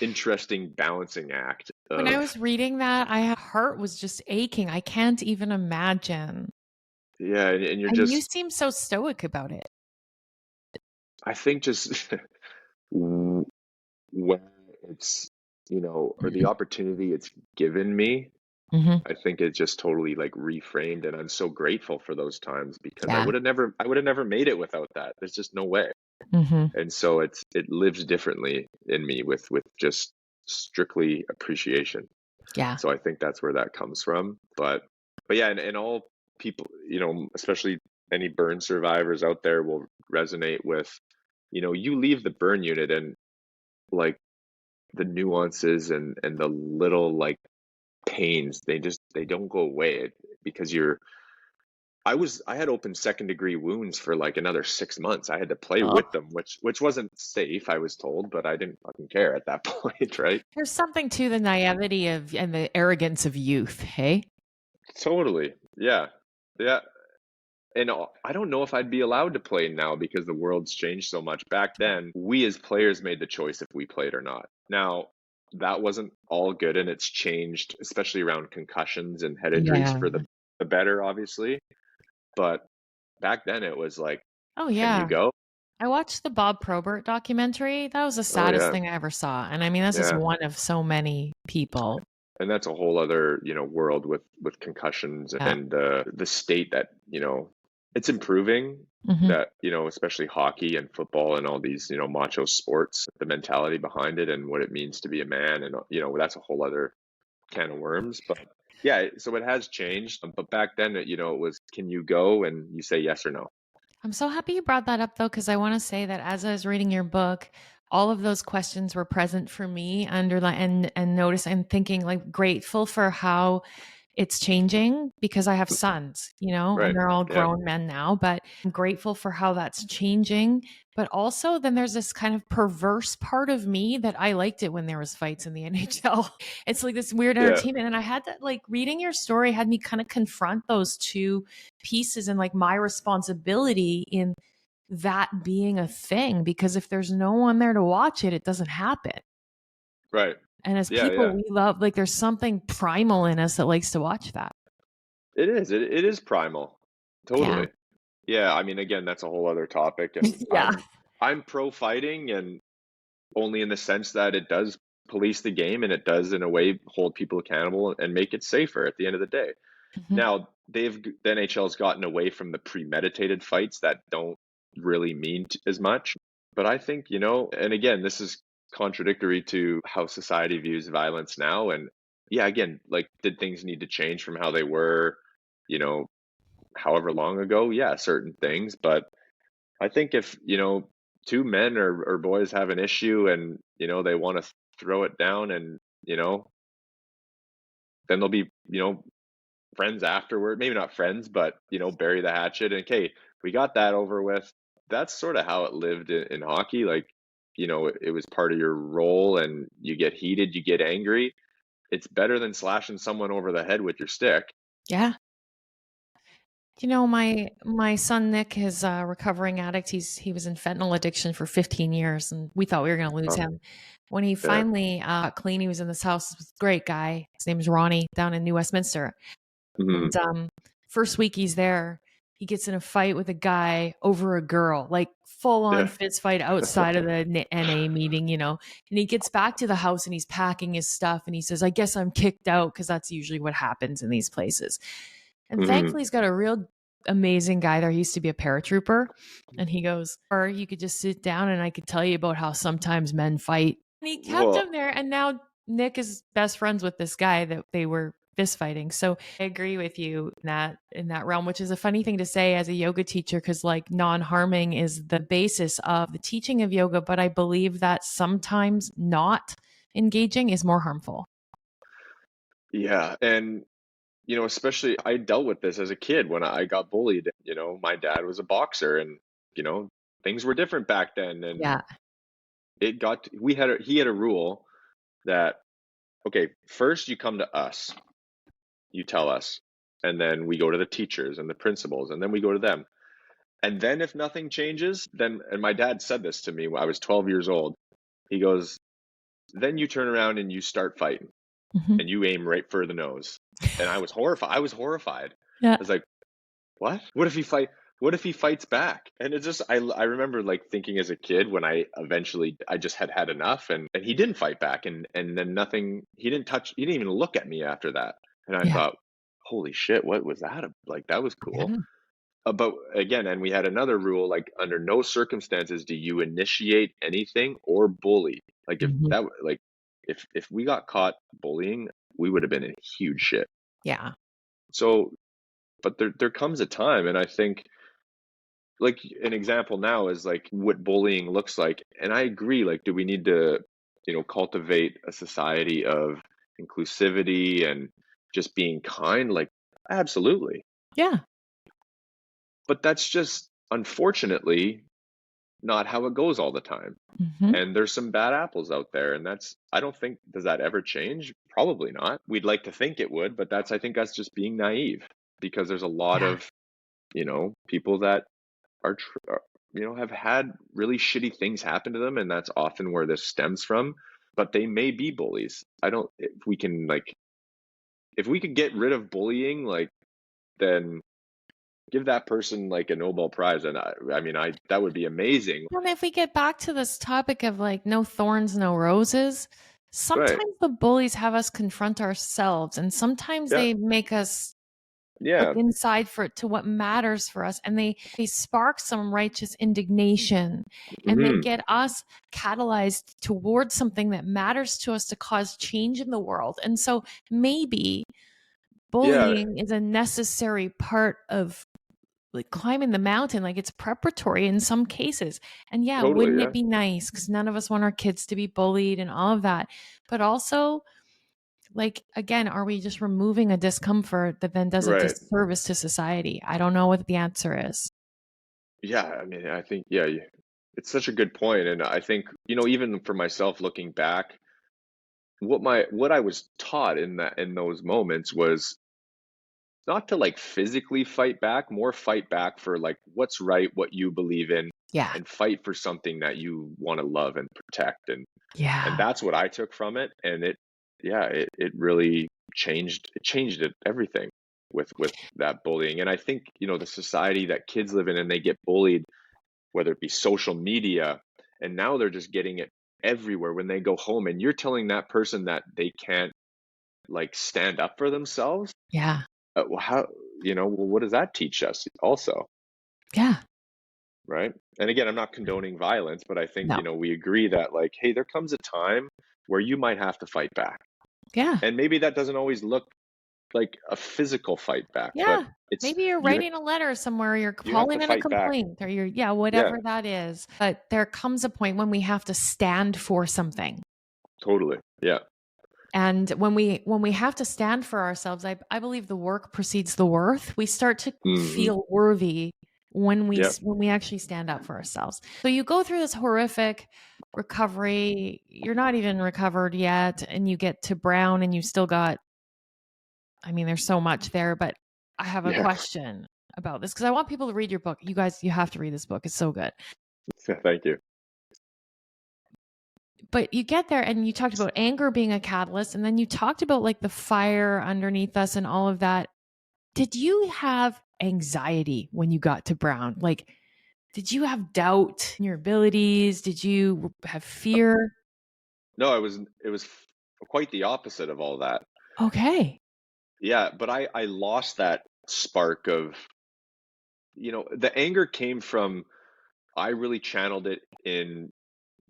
interesting balancing act When I of, was reading that, my heart was just aching. I can't even imagine. yeah, and you're And you just, seem so stoic about it. I think just when it's, or the opportunity it's given me, Hmm. I think it just totally like reframed, and I'm so grateful for those times because I Yeah. would have never made it without that. There's just no way. Hmm. And so it lives differently in me with just strictly appreciation. Yeah. So I think that's where that comes from. But yeah, and all people, especially any burn survivors out there will resonate with, you leave the burn unit and like the nuances and the little like pains, they don't go away because I had open second degree wounds for like another 6 months. I had to play Oh, with them, which wasn't safe, I was told, but I didn't fucking care at that point, right? there's something to the naivety of and the arrogance of youth, hey? Totally. Yeah. Yeah. And I don't know if I'd be allowed to play now because the world's changed so much. Back then, we as players made the choice if we played or not. Now, that wasn't all good, and it's changed, especially around concussions and head injuries Yeah. for the better, obviously. But back then, it was like, Oh, can you yeah. go? I watched the Bob Probert documentary. That was the Oh, saddest yeah. thing I ever saw. And I mean, this is Yeah. one of so many people. And that's a whole other, world with concussions Yeah. and the state that, it's improving. Mhm. That, especially hockey and football and all these, macho sports, the mentality behind it and what it means to be a man. And, that's a whole other can of worms. But yeah, so it has changed. But back then, it was, can you go? And you say yes or no. I'm so happy you brought that up though, because I want to say that as I was reading your book, all of those questions were present for me, underline and notice and thinking, like, grateful for how it's changing because I have sons, and Right. they're all Yeah. grown men now, but I'm grateful for how that's changing. But also then there's this kind of perverse part of me that I liked it when there was fights in the NHL. It's like this weird Yeah. entertainment. And I had that, like, reading your story had me kind of confront those two pieces and like my responsibility in that being a thing, because if there's no one there to watch it, it doesn't happen. Right. And as Yeah. people, Yeah. we love, like, there's something primal in us that likes to watch that. It is. It is primal. Yeah. Totally. Yeah. I mean, again, that's a whole other topic. And Yeah. I'm pro fighting, and only in the sense that it does police the game and it does in a way hold people accountable and make it safer at the end of the day. Mhm. Now, the NHL's gotten away from the premeditated fights that don't really mean as much. But I think, and again, this is contradictory to how society views violence now. And yeah, again, like, did things need to change from how they were, you know, however long ago? Yeah, certain things. But I think if, two men or boys have an issue and, they want to throw it down and, then they'll be, friends afterward. Maybe not friends, but, bury the hatchet and, okay, we got that over with. That's sort of how it lived in hockey. Like, it was part of your role and you get heated, you get angry. It's better than slashing someone over the head with your stick. Yeah. My son Nick is a recovering addict. He was in fentanyl addiction for 15 years, and we thought we were going to lose Oh, him. When he yeah. finally got clean, he was in this house. This great guy. His name is Ronnie, down in New Westminster. Mhm. And first week he's there, he gets in a fight with a guy over a girl, like full on Yeah. fist fight outside of the NA meeting, and he gets back to the house and he's packing his stuff and he says, I guess I'm kicked out, because that's usually what happens in these places. And Mhm. thankfully he's got a real amazing guy there. He used to be a paratrooper, and he goes, or you could just sit down and I could tell you about how sometimes men fight. And he kept him Well, there, and now Nick is best friends with this guy that they were fist fighting. So I agree with you in that realm, which is a funny thing to say as a yoga teacher, because like non-harming is the basis of the teaching of yoga, but I believe that sometimes not engaging is more harmful. yeah. And, especially I dealt with this as a kid when I got bullied. My dad was a boxer and, things were different back then. And Yeah. he had a rule that, okay, first you come to us, you tell us, and then we go to the teachers and the principals, and then we go to them. And then if nothing changes, and my dad said this to me when I was 12 years old, he goes, then you turn around and you start fighting Mhm. and you aim right for the nose. And I was horrified. Yeah. I was like, what? What if he fights back? And it's just, I remember like thinking as a kid when I just had enough, and he didn't fight back, and then nothing, he didn't even look at me after that. And I Yeah. thought, holy shit, what was that? Like, that was cool. Yeah. But again, and we had another rule, like, under no circumstances do you initiate anything or bully. Like, Mhm. if we got caught bullying, we would have been in huge shit. Yeah. So, but there comes a time, and I think like an example now is like what bullying looks like. And I agree, like, do we need to, cultivate a society of inclusivity and just being kind? Like, absolutely. Yeah. But that's just unfortunately not how it goes all the time. Mm-hmm. And there's some bad apples out there. And I don't think, does that ever change? Probably not. We'd like to think it would, but I think that's just being naive, because there's a lot of, people that have had really shitty things happen to them, and that's often where this stems from. But they may be bullies. If we could get rid of bullying, like, then give that person like a Nobel Prize, and that would be amazing. And if we get back to this topic of like no thorns, no roses, sometimes Right. the bullies have us confront ourselves, and sometimes they make us look inside to what matters for us, and they spark some righteous indignation, and they get us catalyzed towards something that matters to us to cause change in the world. And so maybe bullying is a necessary part of like climbing the mountain. Like, it's preparatory in some cases. And wouldn't it be nice, because none of us want our kids to be bullied and all of that, but also, like, again, are we just removing a discomfort that then does a disservice to society? I don't know what the answer is. Yeah, I think, it's such a good point. And I think, even for myself looking back, what I was taught in those moments was not to like physically fight back, more fight back for like what's right, what you believe in, and fight for something that you want to love and protect. And that's what I took from it. And it really changed everything with that bullying. And I think, the society that kids live in, and they get bullied, whether it be social media, and now they're just getting it everywhere when they go home, and you're telling that person that they can't like stand up for themselves. How, what does that teach us also? Right. And again, I'm not condoning violence, but I think, we agree that like, hey, there comes a time where you might have to fight back. And maybe that doesn't always look like a physical fight back. But maybe you're writing a letter somewhere, you're calling in a complaint, or you're, whatever that is. But there comes a point when we have to stand for something. Totally. Yeah. And when we have to stand for ourselves, I believe the work precedes the worth. We start to feel worthy when we actually stand up for ourselves. So you go through this horrific recovery, you're not even recovered yet, and you get to Brown, and you still got, there's so much there, but I have a question about this, because I want people to read your book. You guys, you have to read this book. It's so good. Thank you. But you get there, and you talked about anger being a catalyst, and then you talked about like the fire underneath us and all of that. Did you have anxiety when you got to Brown? Like, did you have doubt in your abilities? Did you have fear? No, it was quite the opposite of all that. Okay. Yeah, but I lost that spark of, the anger came from, I really channeled it in,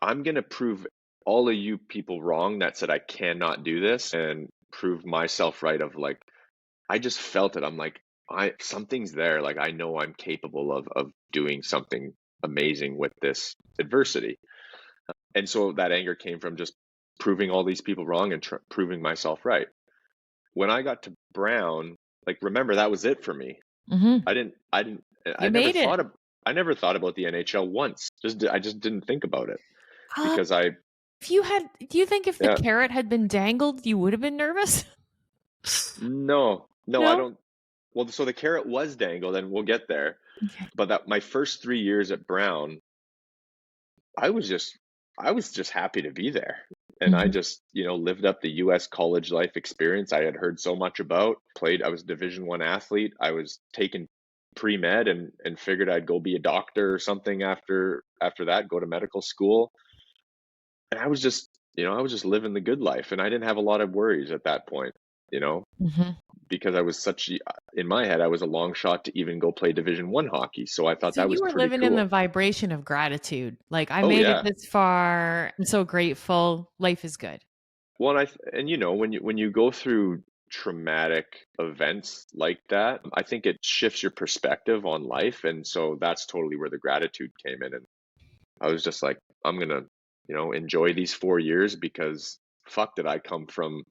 I'm going to prove all of you people wrong that said I cannot do this, and prove myself right. Of like, I just felt it. I'm like, something's there. Like, I know I'm capable of doing something amazing with this adversity. And so that anger came from just proving all these people wrong and proving myself right. When I got to Brown, like, remember, that was it for me. I never thought about the NHL once. I just didn't think about it, because do you think if the carrot had been dangled, you would have been nervous? No, I don't. Well, so the carrot was dangled, and we'll get there. Okay. But my first 3 years at Brown, I was just happy to be there. And I just, lived up the US college life experience I had heard so much about. I was a Division I athlete. I was taking pre-med and figured I'd go be a doctor or something after that, go to medical school. And I was just, living the good life, and I didn't have a lot of worries at that point, because I was in my head, I was a long shot to even go play Division I hockey. So I thought that was pretty cool. You were living in the vibration of gratitude. Like, I made it this far. I'm so grateful. Life is good. Well, and you know, when you go through traumatic events like that, I think it shifts your perspective on life, and so that's totally where the gratitude came in. And I was just like, I'm gonna, enjoy these 4 years because fuck did I come from,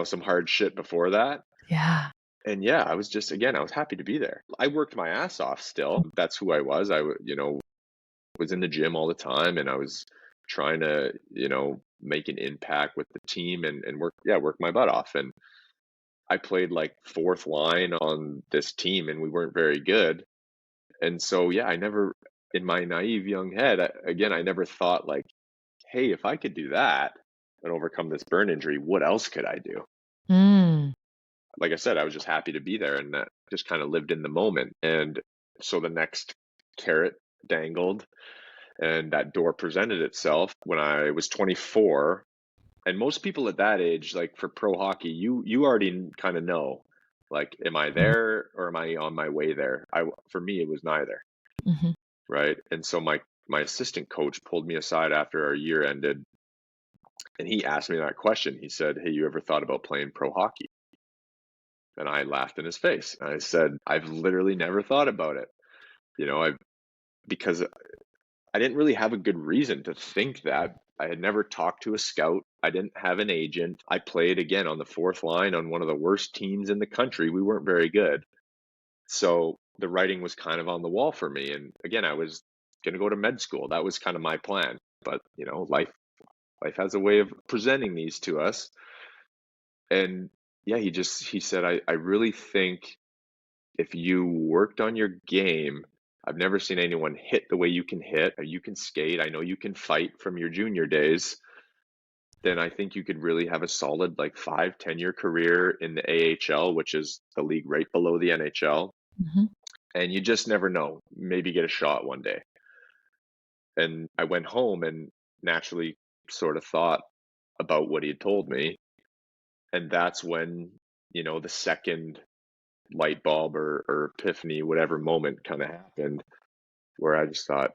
some hard shit before that. Yeah. And yeah, I was just, again, I was happy to be there. I worked my ass off still. That's who I was. Was in the gym all the time, and I was trying to, make an impact with the team and work my butt off. And I played like fourth line on this team and we weren't very good. And so, yeah, I never, in my naive young head, I never thought like, hey, if I could do that and overcome this burn injury, what else could I do? Mm. Like I said, I was just happy to be there and that just kind of lived in the moment. And so the next carrot dangled and that door presented itself when I was 24. And most people at that age, like for pro hockey, you already kind of know, like, am I there or am I on my way there? For me, it was neither, Mm-hmm. right? And so my assistant coach pulled me aside after our year ended, and he asked me that question. He said, "Hey, you ever thought about playing pro hockey?" And I laughed in his face. And I said, "I've literally never thought about it. I because I didn't really have a good reason to think that. I had never talked to a scout. I didn't have an agent. I played again on the fourth line on one of the worst teams in the country. We weren't very good. So the writing was kind of on the wall for me. And again, I was going to go to med school. That was kind of my plan. But, life has a way of presenting these to us. And yeah, he said, I really think if you worked on your game, I've never seen anyone hit the way you can hit. You can skate. I know you can fight from your junior days. Then I think you could really have a solid like 5-10 year career in the AHL, which is the league right below the NHL. Mm-hmm. And you just never know. Maybe get a shot one day." And I went home and naturally sort of thought about what he had told me. And that's when, the second light bulb or epiphany, whatever moment kind of happened, where I just thought,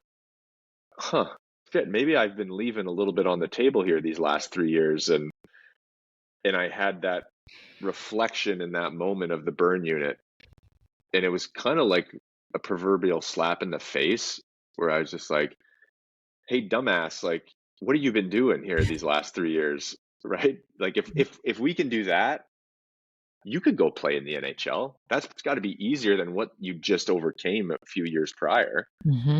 huh, shit, maybe I've been leaving a little bit on the table here these last 3 years. And I had that reflection in that moment of the burn unit. And it was kind of like a proverbial slap in the face where I was just like, hey, dumbass, like, what have you been doing here these last 3 years? Right? Like if we can do that, you could go play in the NHL. That's got to be easier than what you just overcame a few years prior. Mm-hmm.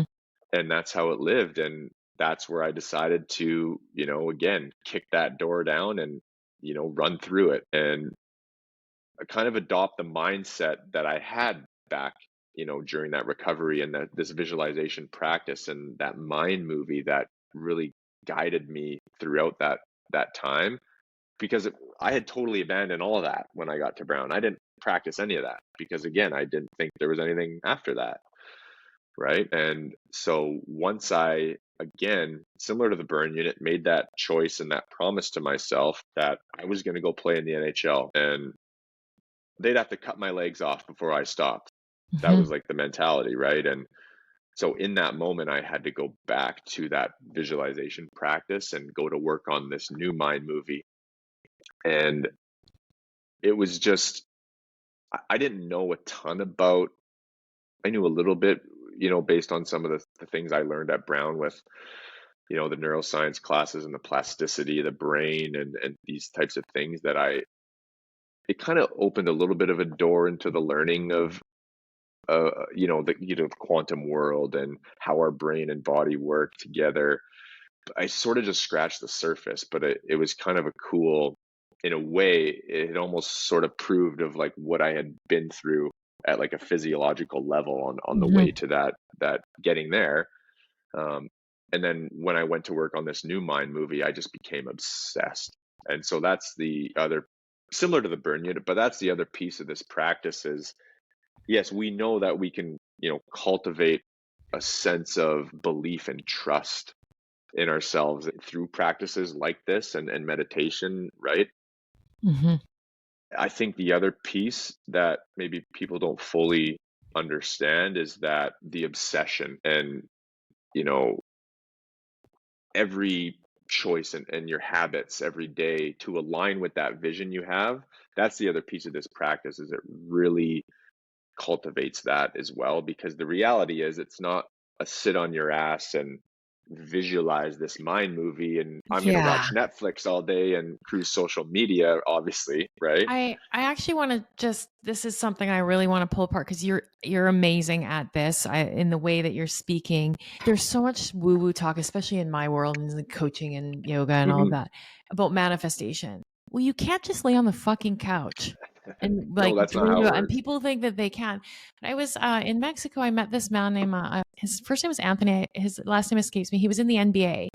And that's how it lived. And that's where I decided to, again, kick that door down and, run through it and kind of adopt the mindset that I had back, during that recovery and this visualization practice and that mind movie that really guided me throughout that time because I had totally abandoned all of that when I got to Brown. I didn't practice any of that because again, I didn't think there was anything after that. Right. And so once I, again, similar to the burn unit, made that choice and that promise to myself that I was going to go play in the NHL and they'd have to cut my legs off before I stopped. That Mm-hmm. was like the mentality, right? And so in that moment, I had to go back to that visualization practice and go to work on this new mind movie. And it was just, I didn't know a ton about, I knew a little bit, based on some of the things I learned at Brown with, the neuroscience classes and the plasticity of the brain and these types of things it kind of opened a little bit of a door into the learning of the quantum world and how our brain and body work together. I sort of just scratched the surface, but it was kind of a cool, in a way, it almost sort of proved of like what I had been through at like a physiological level on the way to that getting there. And then when I went to work on this new mind movie, I just became obsessed. And so that's the other, similar to the burn unit, but that's the other piece of this practice is yes, we know that we can, cultivate a sense of belief and trust in ourselves through practices like this and meditation, right? Mm-hmm. I think the other piece that maybe people don't fully understand is that the obsession and, every choice and your habits every day to align with that vision you have. That's the other piece of this practice, is it really cultivates that as well, because the reality is it's not a sit on your ass and visualize this mind movie and I'm going to Yeah. watch Netflix all day and cruise social media, obviously, right? I actually want to just, this is something I really want to pull apart because you're amazing at this. In the way that you're speaking, there's so much woo woo talk, especially in my world and the coaching and yoga and all of that, about manifestation. Well, you can't just lay on the fucking couch and No, like that's not dream how it about, and works. people think that they can. But I was in Mexico. I met this man named his first name was Anthony. His last name escapes me. He was in the NBA.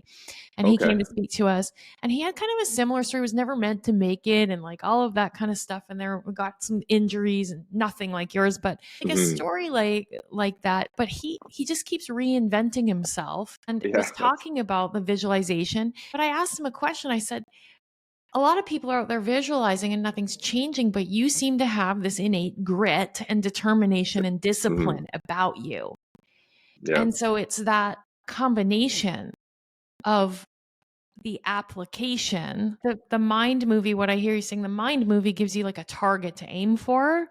And he Okay. came to speak to us, and he had kind of a similar story. Was never meant to make it, and like all of that kind of stuff. And there got some injuries, and nothing like yours, but like a story like that. But he just keeps reinventing himself, and was talking about the visualization. But I asked him a question. I said, a lot of people are out there visualizing and nothing's changing, but you seem to have this innate grit and determination and discipline about you. Yeah. And so it's that combination of the application, the mind movie. What I hear you saying, the mind movie gives you like a target to aim for,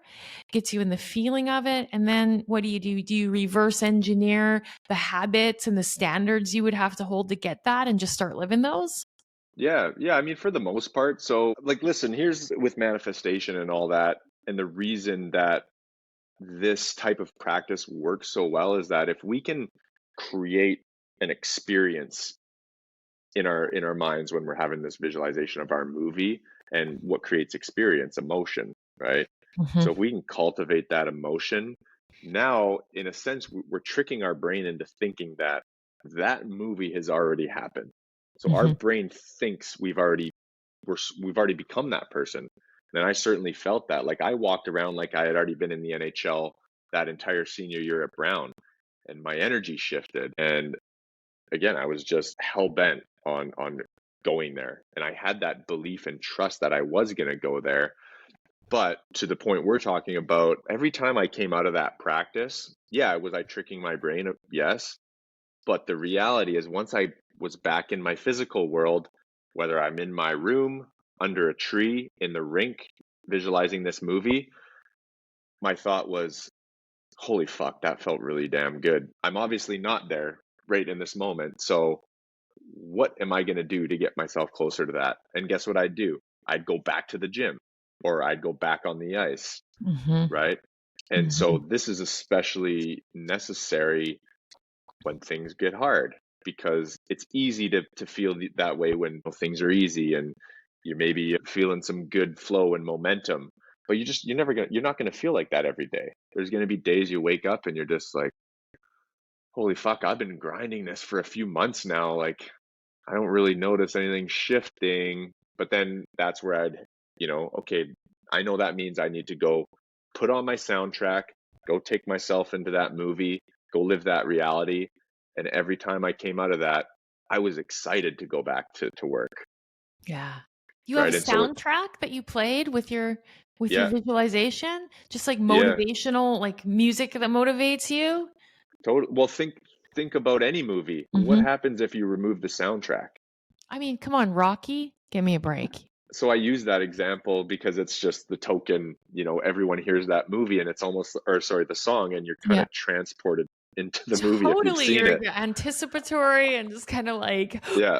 gets you in the feeling of it. And then what do? Do you reverse engineer the habits and the standards you would have to hold to get that and just start living those? Yeah. I mean, for the most part. So, like, listen, here's with manifestation and all that. And the reason that this type of practice works so well is that if we can create an experience in our minds when we're having this visualization of our movie, and what creates experience, emotion, right? So if we can cultivate that emotion, now in a sense we're tricking our brain into thinking that that movie has already happened. So our brain thinks we've already become that person. And I certainly felt that. Like, I walked around like I had already been in the NHL that entire senior year at Brown, and my energy shifted. And again, I was just hell bent on going there. And I had that belief and trust that I was going to go there. But to the point we're talking about, every time I came out of that practice, was I tricking my brain? Yes. But the reality is, once I was back in my physical world, whether I'm in my room, under a tree, in the rink, visualizing this movie, my thought was, holy fuck, that felt really damn good. I'm obviously not there right in this moment. So what am I going to do to get myself closer to that? And guess what I'd do? I'd go back to the gym, or I'd go back on the ice, right? And so this is especially necessary when things get hard, because it's easy to feel that way when things are easy and you're maybe feeling some good flow and momentum. But you're not going to feel like that every day. There's going to be days you wake up and you're just like, holy fuck, I've been grinding this for a few months now. Like, I don't really notice anything shifting. But then that's where okay, I know that means I need to go put on my soundtrack, go take myself into that movie, go live that reality. And every time I came out of that, I was excited to go back to work. Yeah. You have a soundtrack that you played with your visualization, just like motivational, like music that motivates you. Total. Well, think about any movie. What happens if you remove the soundtrack? I mean, come on, Rocky, give me a break. So I use that example because it's just the token, everyone hears that movie and it's almost, the song, and you're kind of transported into the movie if you've seen it. You're anticipatory and just kind of like, yeah.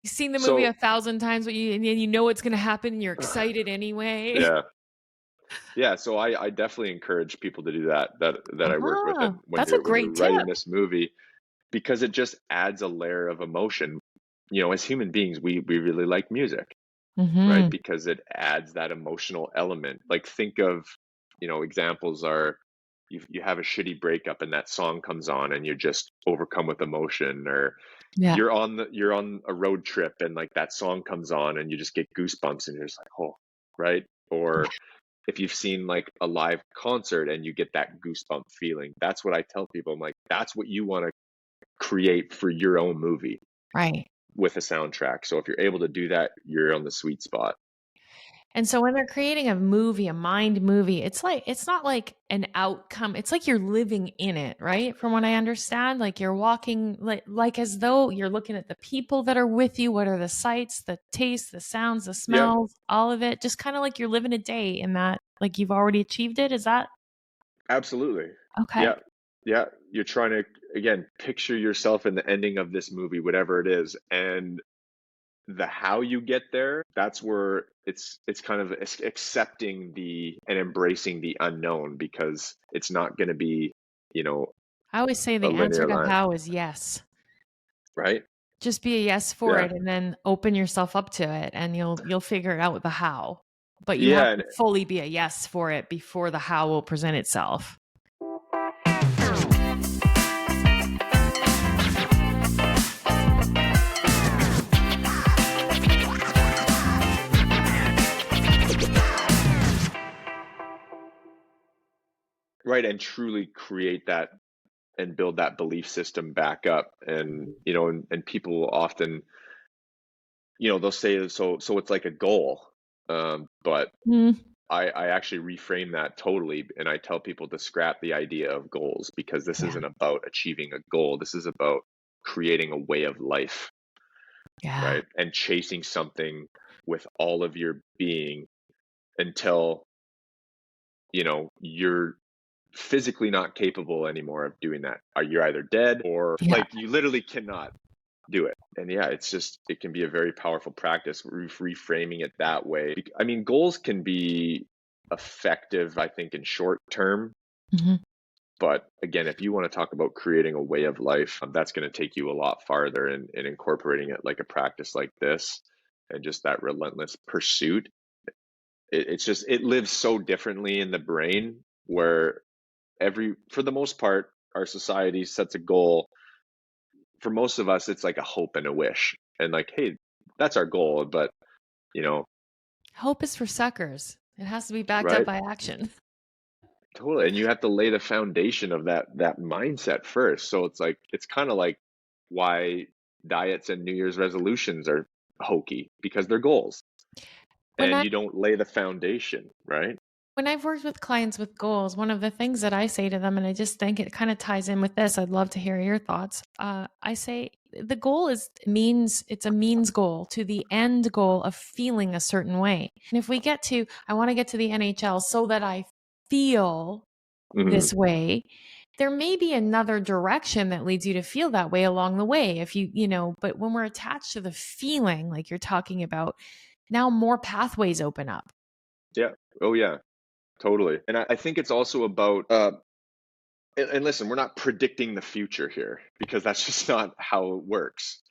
You've seen the movie 1,000 times, but you know what's going to happen, and you're excited anyway. Yeah. So I definitely encourage people to do that I work with it when that's a great when you're writing this movie, because it just adds a layer of emotion. As human beings, we really like music, right? Because it adds that emotional element. Like, think of, examples are, you have a shitty breakup and that song comes on and you're just overcome with emotion, or you're on a road trip and like that song comes on and you just get goosebumps and you're just like, oh, right? Or if you've seen like a live concert and you get that goosebump feeling, that's what I tell people. I'm like, that's what you want to create for your own movie, right? With a soundtrack. So if you're able to do that, you're on the sweet spot. And so when they're creating a movie, a mind movie, it's not like an outcome. It's like you're living in it, right? From what I understand, like you're walking like as though you're looking at the people that are with you. What are the sights, the tastes, the sounds, the smells, all of it? Just kind of like you're living a day in that, like you've already achieved it. Is that? Absolutely. Okay. Yeah. Yeah. You're trying to, again, picture yourself in the ending of this movie, whatever it is. And the how you get there, that's where it's kind of accepting and embracing the unknown, because it's not going to be, I always say a the answer linear to line, how is yes. right? Just be a yes for Yeah. it and then open yourself up to it and you'll figure it out with the how. But you have Yeah. to fully be a yes for it before the how will present itself. Right. And truly create that and build that belief system back up. And, and people will often, they'll say, so it's like a goal. But I actually reframe that totally. And I tell people to scrap the idea of goals, because this isn't about achieving a goal. This is about creating a way of life. Yeah. Right. And chasing something with all of your being until, you're physically not capable anymore of doing that. You're either dead or like you literally cannot do it. And it can be a very powerful practice, reframing it that way. I mean, goals can be effective, I think, in short term. But again, if you want to talk about creating a way of life, that's going to take you a lot farther in incorporating it like a practice like this, and just that relentless pursuit. It lives so differently in the brain, where for the most part, our society sets a goal. For most of us, it's like a hope and a wish, and like, hey, that's our goal. But hope is for suckers. It has to be backed right? up by action. Totally. And you have to lay the foundation of that mindset first. So it's kind of like why diets and New Year's resolutions are hokey, because they're goals. And you don't lay the foundation, right? When I've worked with clients with goals, one of the things that I say to them, and I just think it kind of ties in with this, I'd love to hear your thoughts. I say the goal it's a means goal to the end goal of feeling a certain way. And if we I want to get to the NHL so that I feel this way, there may be another direction that leads you to feel that way along the way. But when we're attached to the feeling, like you're talking about, now more pathways open up. Yeah. Oh, yeah. Totally. And I think it's also about, and listen, we're not predicting the future here, because that's just not how it works.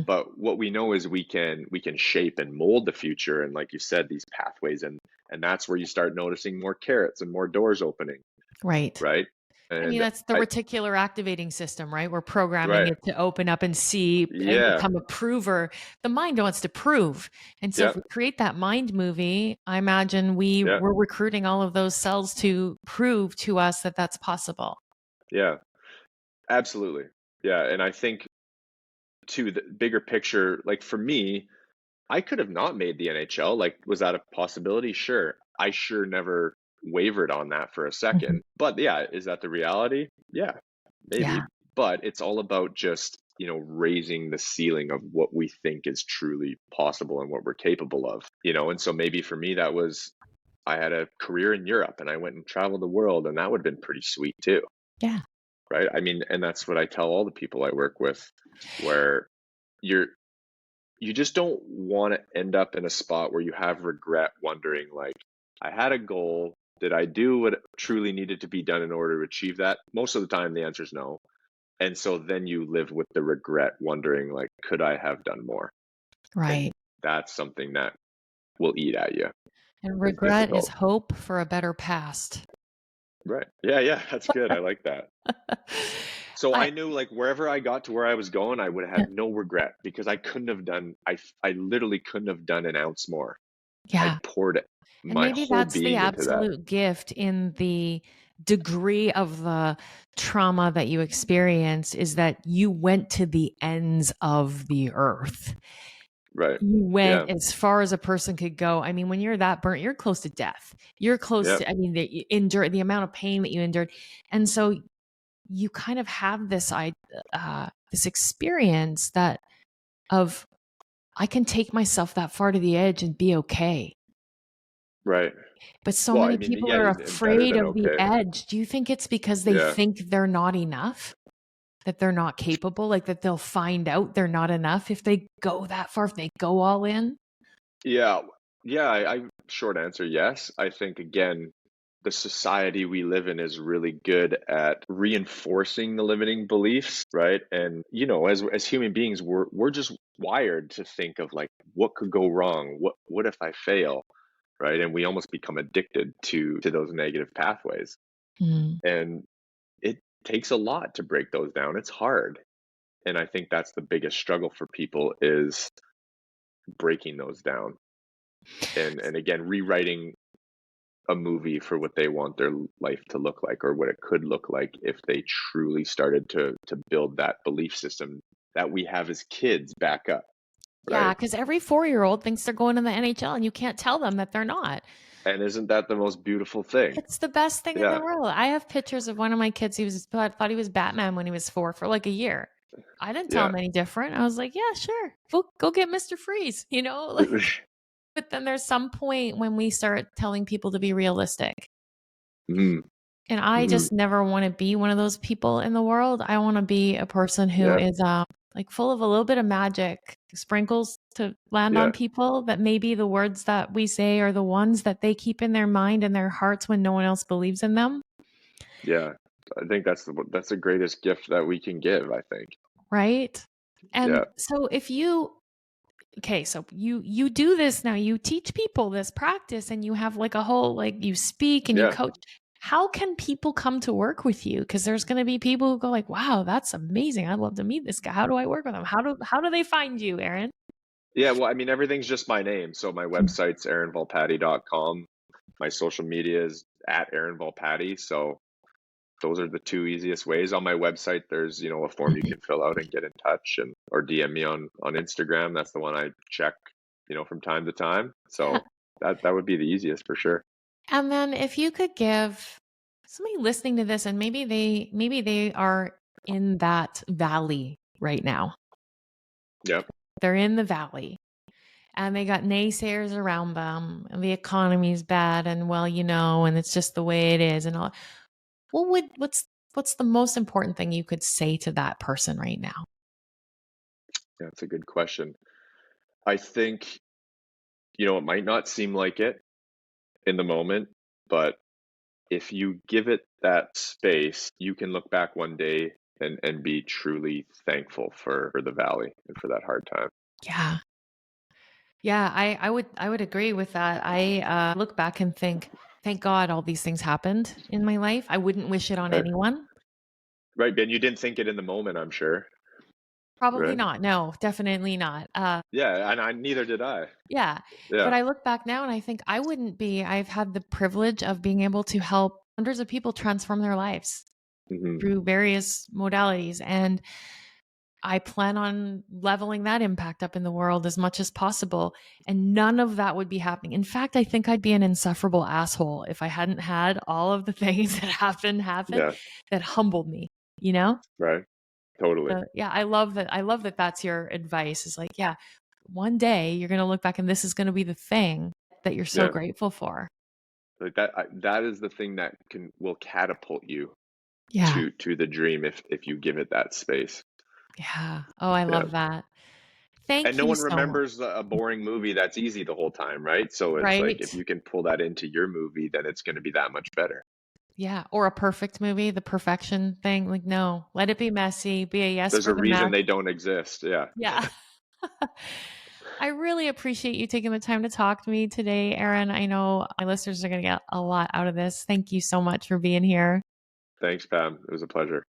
But what we know is we can shape and mold the future. And like you said, these pathways, and that's where you start noticing more carrots and more doors opening. Right. Right. And I mean, that's the reticular activating system, right? We're programming it to open up and see and become a prover. The mind wants to prove. And so if we create that mind movie, I imagine we're recruiting all of those cells to prove to us that that's possible. Yeah, absolutely. Yeah. And I think too, the bigger picture, like for me, I could have not made the NHL. Like, was that a possibility? Sure. I sure never wavered on that for a second. But yeah, is that the reality? Yeah, maybe. Yeah. But it's all about just, raising the ceiling of what we think is truly possible and what we're capable of, and so maybe for me, that was, I had a career in Europe and I went and traveled the world, and that would have been pretty sweet too. Yeah. Right. I mean, and that's what I tell all the people I work with, where you just don't want to end up in a spot where you have regret, wondering like, I had a goal. Did I do what truly needed to be done in order to achieve that? Most of the time, the answer is no. And so then you live with the regret, wondering like, could I have done more? Right. And that's something that will eat at you. And regret is hope for a better past. Right. Yeah. That's good. I like that. So I knew, like, wherever I got to where I was going, I would have had no regret, because I couldn't have done, I literally couldn't have done an ounce more. Yeah. I poured it. And maybe that's the absolute gift in the degree of the trauma that you experienced, is that you went to the ends of the earth. Right. You went Yeah. as far as a person could go. I mean, when you're that burnt, you're close to death. You're close Yep. to, I mean, the amount of pain that you endured. And so you kind of have this experience that of, I can take myself that far to the edge and be okay. Right. But so Well, I many mean, people yeah, are better afraid than of the okay. edge. Do you think it's because they Yeah. think they're not enough? That they're not capable, like that they'll find out they're not enough if they go that far, if they go all in? Yeah. Yeah, short answer, yes. I think again, the society we live in is really good at reinforcing the limiting beliefs, right? And as human beings, we're just wired to think of like what could go wrong? What if I fail? Right? And we almost become addicted to those negative pathways. Mm. And it takes a lot to break those down. It's hard. And I think that's the biggest struggle for people is breaking those down. And again, rewriting a movie for what they want their life to look like or what it could look like if they truly started to build that belief system that we have as kids back up, Yeah, right? because every 4-year-old thinks they're going to the NHL and you can't tell them that they're not. And isn't that the most beautiful thing? It's the best thing in the Yeah. world. I have pictures of one of my kids. He thought he was Batman when he was 4 for like a year. I didn't tell Yeah. him any different. I was like, yeah, sure. Go get Mr. Freeze, But then there's some point when we start telling people to be realistic. Mm-hmm. And I just never want to be one of those people in the world. I want to be a person who is like full of a little bit of magic, sprinkles to land on people, that maybe the words that we say are the ones that they keep in their mind and their hearts when no one else believes in them. Yeah. I think that's the greatest gift that we can give, I think. Right. And Yeah. so so you do this now, you teach people this practice and you have like a whole, like you speak and you coach. How can people come to work with you? Because there's going to be people who go like, wow, that's amazing. I'd love to meet this guy. How do I work with him? How do they find you, Aaron? Yeah, well, I mean, everything's just my name. So my website's aaronvolpatti.com. My social media is at Aaron Volpatti. So those are the two easiest ways. On my website, there's, a form you can fill out and get in touch or DM me on Instagram. That's the one I check, from time to time. So that would be the easiest for sure. And then if you could give somebody listening to this and maybe they are in that valley right now. Yep. They're in the valley and they got naysayers around them and the economy's bad and and it's just the way it is and all. What's the most important thing you could say to that person right now? Yeah, that's a good question. I think, it might not seem like it in the moment, but if you give it that space, you can look back one day and be truly thankful for the valley and for that hard time. Yeah. Yeah, I would agree with that. I look back and think, thank God all these things happened in my life. I wouldn't wish it on anyone. Right, Ben, you didn't think it in the moment, I'm sure. Probably Right? not. No, definitely not. Yeah, and neither did I. Yeah. Yeah. But I look back now and I think I've had the privilege of being able to help hundreds of people transform their lives through various modalities. And I plan on leveling that impact up in the world as much as possible. And none of that would be happening. In fact, I think I'd be an insufferable asshole if I hadn't had all of the things that happen that humbled me, Right. Totally. Yeah, I love that. I love that that's your advice. Is like, yeah, one day you're going to look back and this is going to be the thing that you're so grateful for. Like that is the thing that will catapult you to the dream if you give it that space. Yeah. Oh, I love that. Thank you. And no one so remembers a boring movie that's easy the whole time, right? So it's like if you can pull that into your movie, then it's going to be that much better. Yeah, or a perfect movie, the perfection thing. Like, no, let it be messy. Be a yes. There's for a the reason mess. they don't exist. Yeah. Yeah. I really appreciate you taking the time to talk to me today, Aaron. I know my listeners are going to get a lot out of this. Thank you so much for being here. Thanks, Pam. It was a pleasure.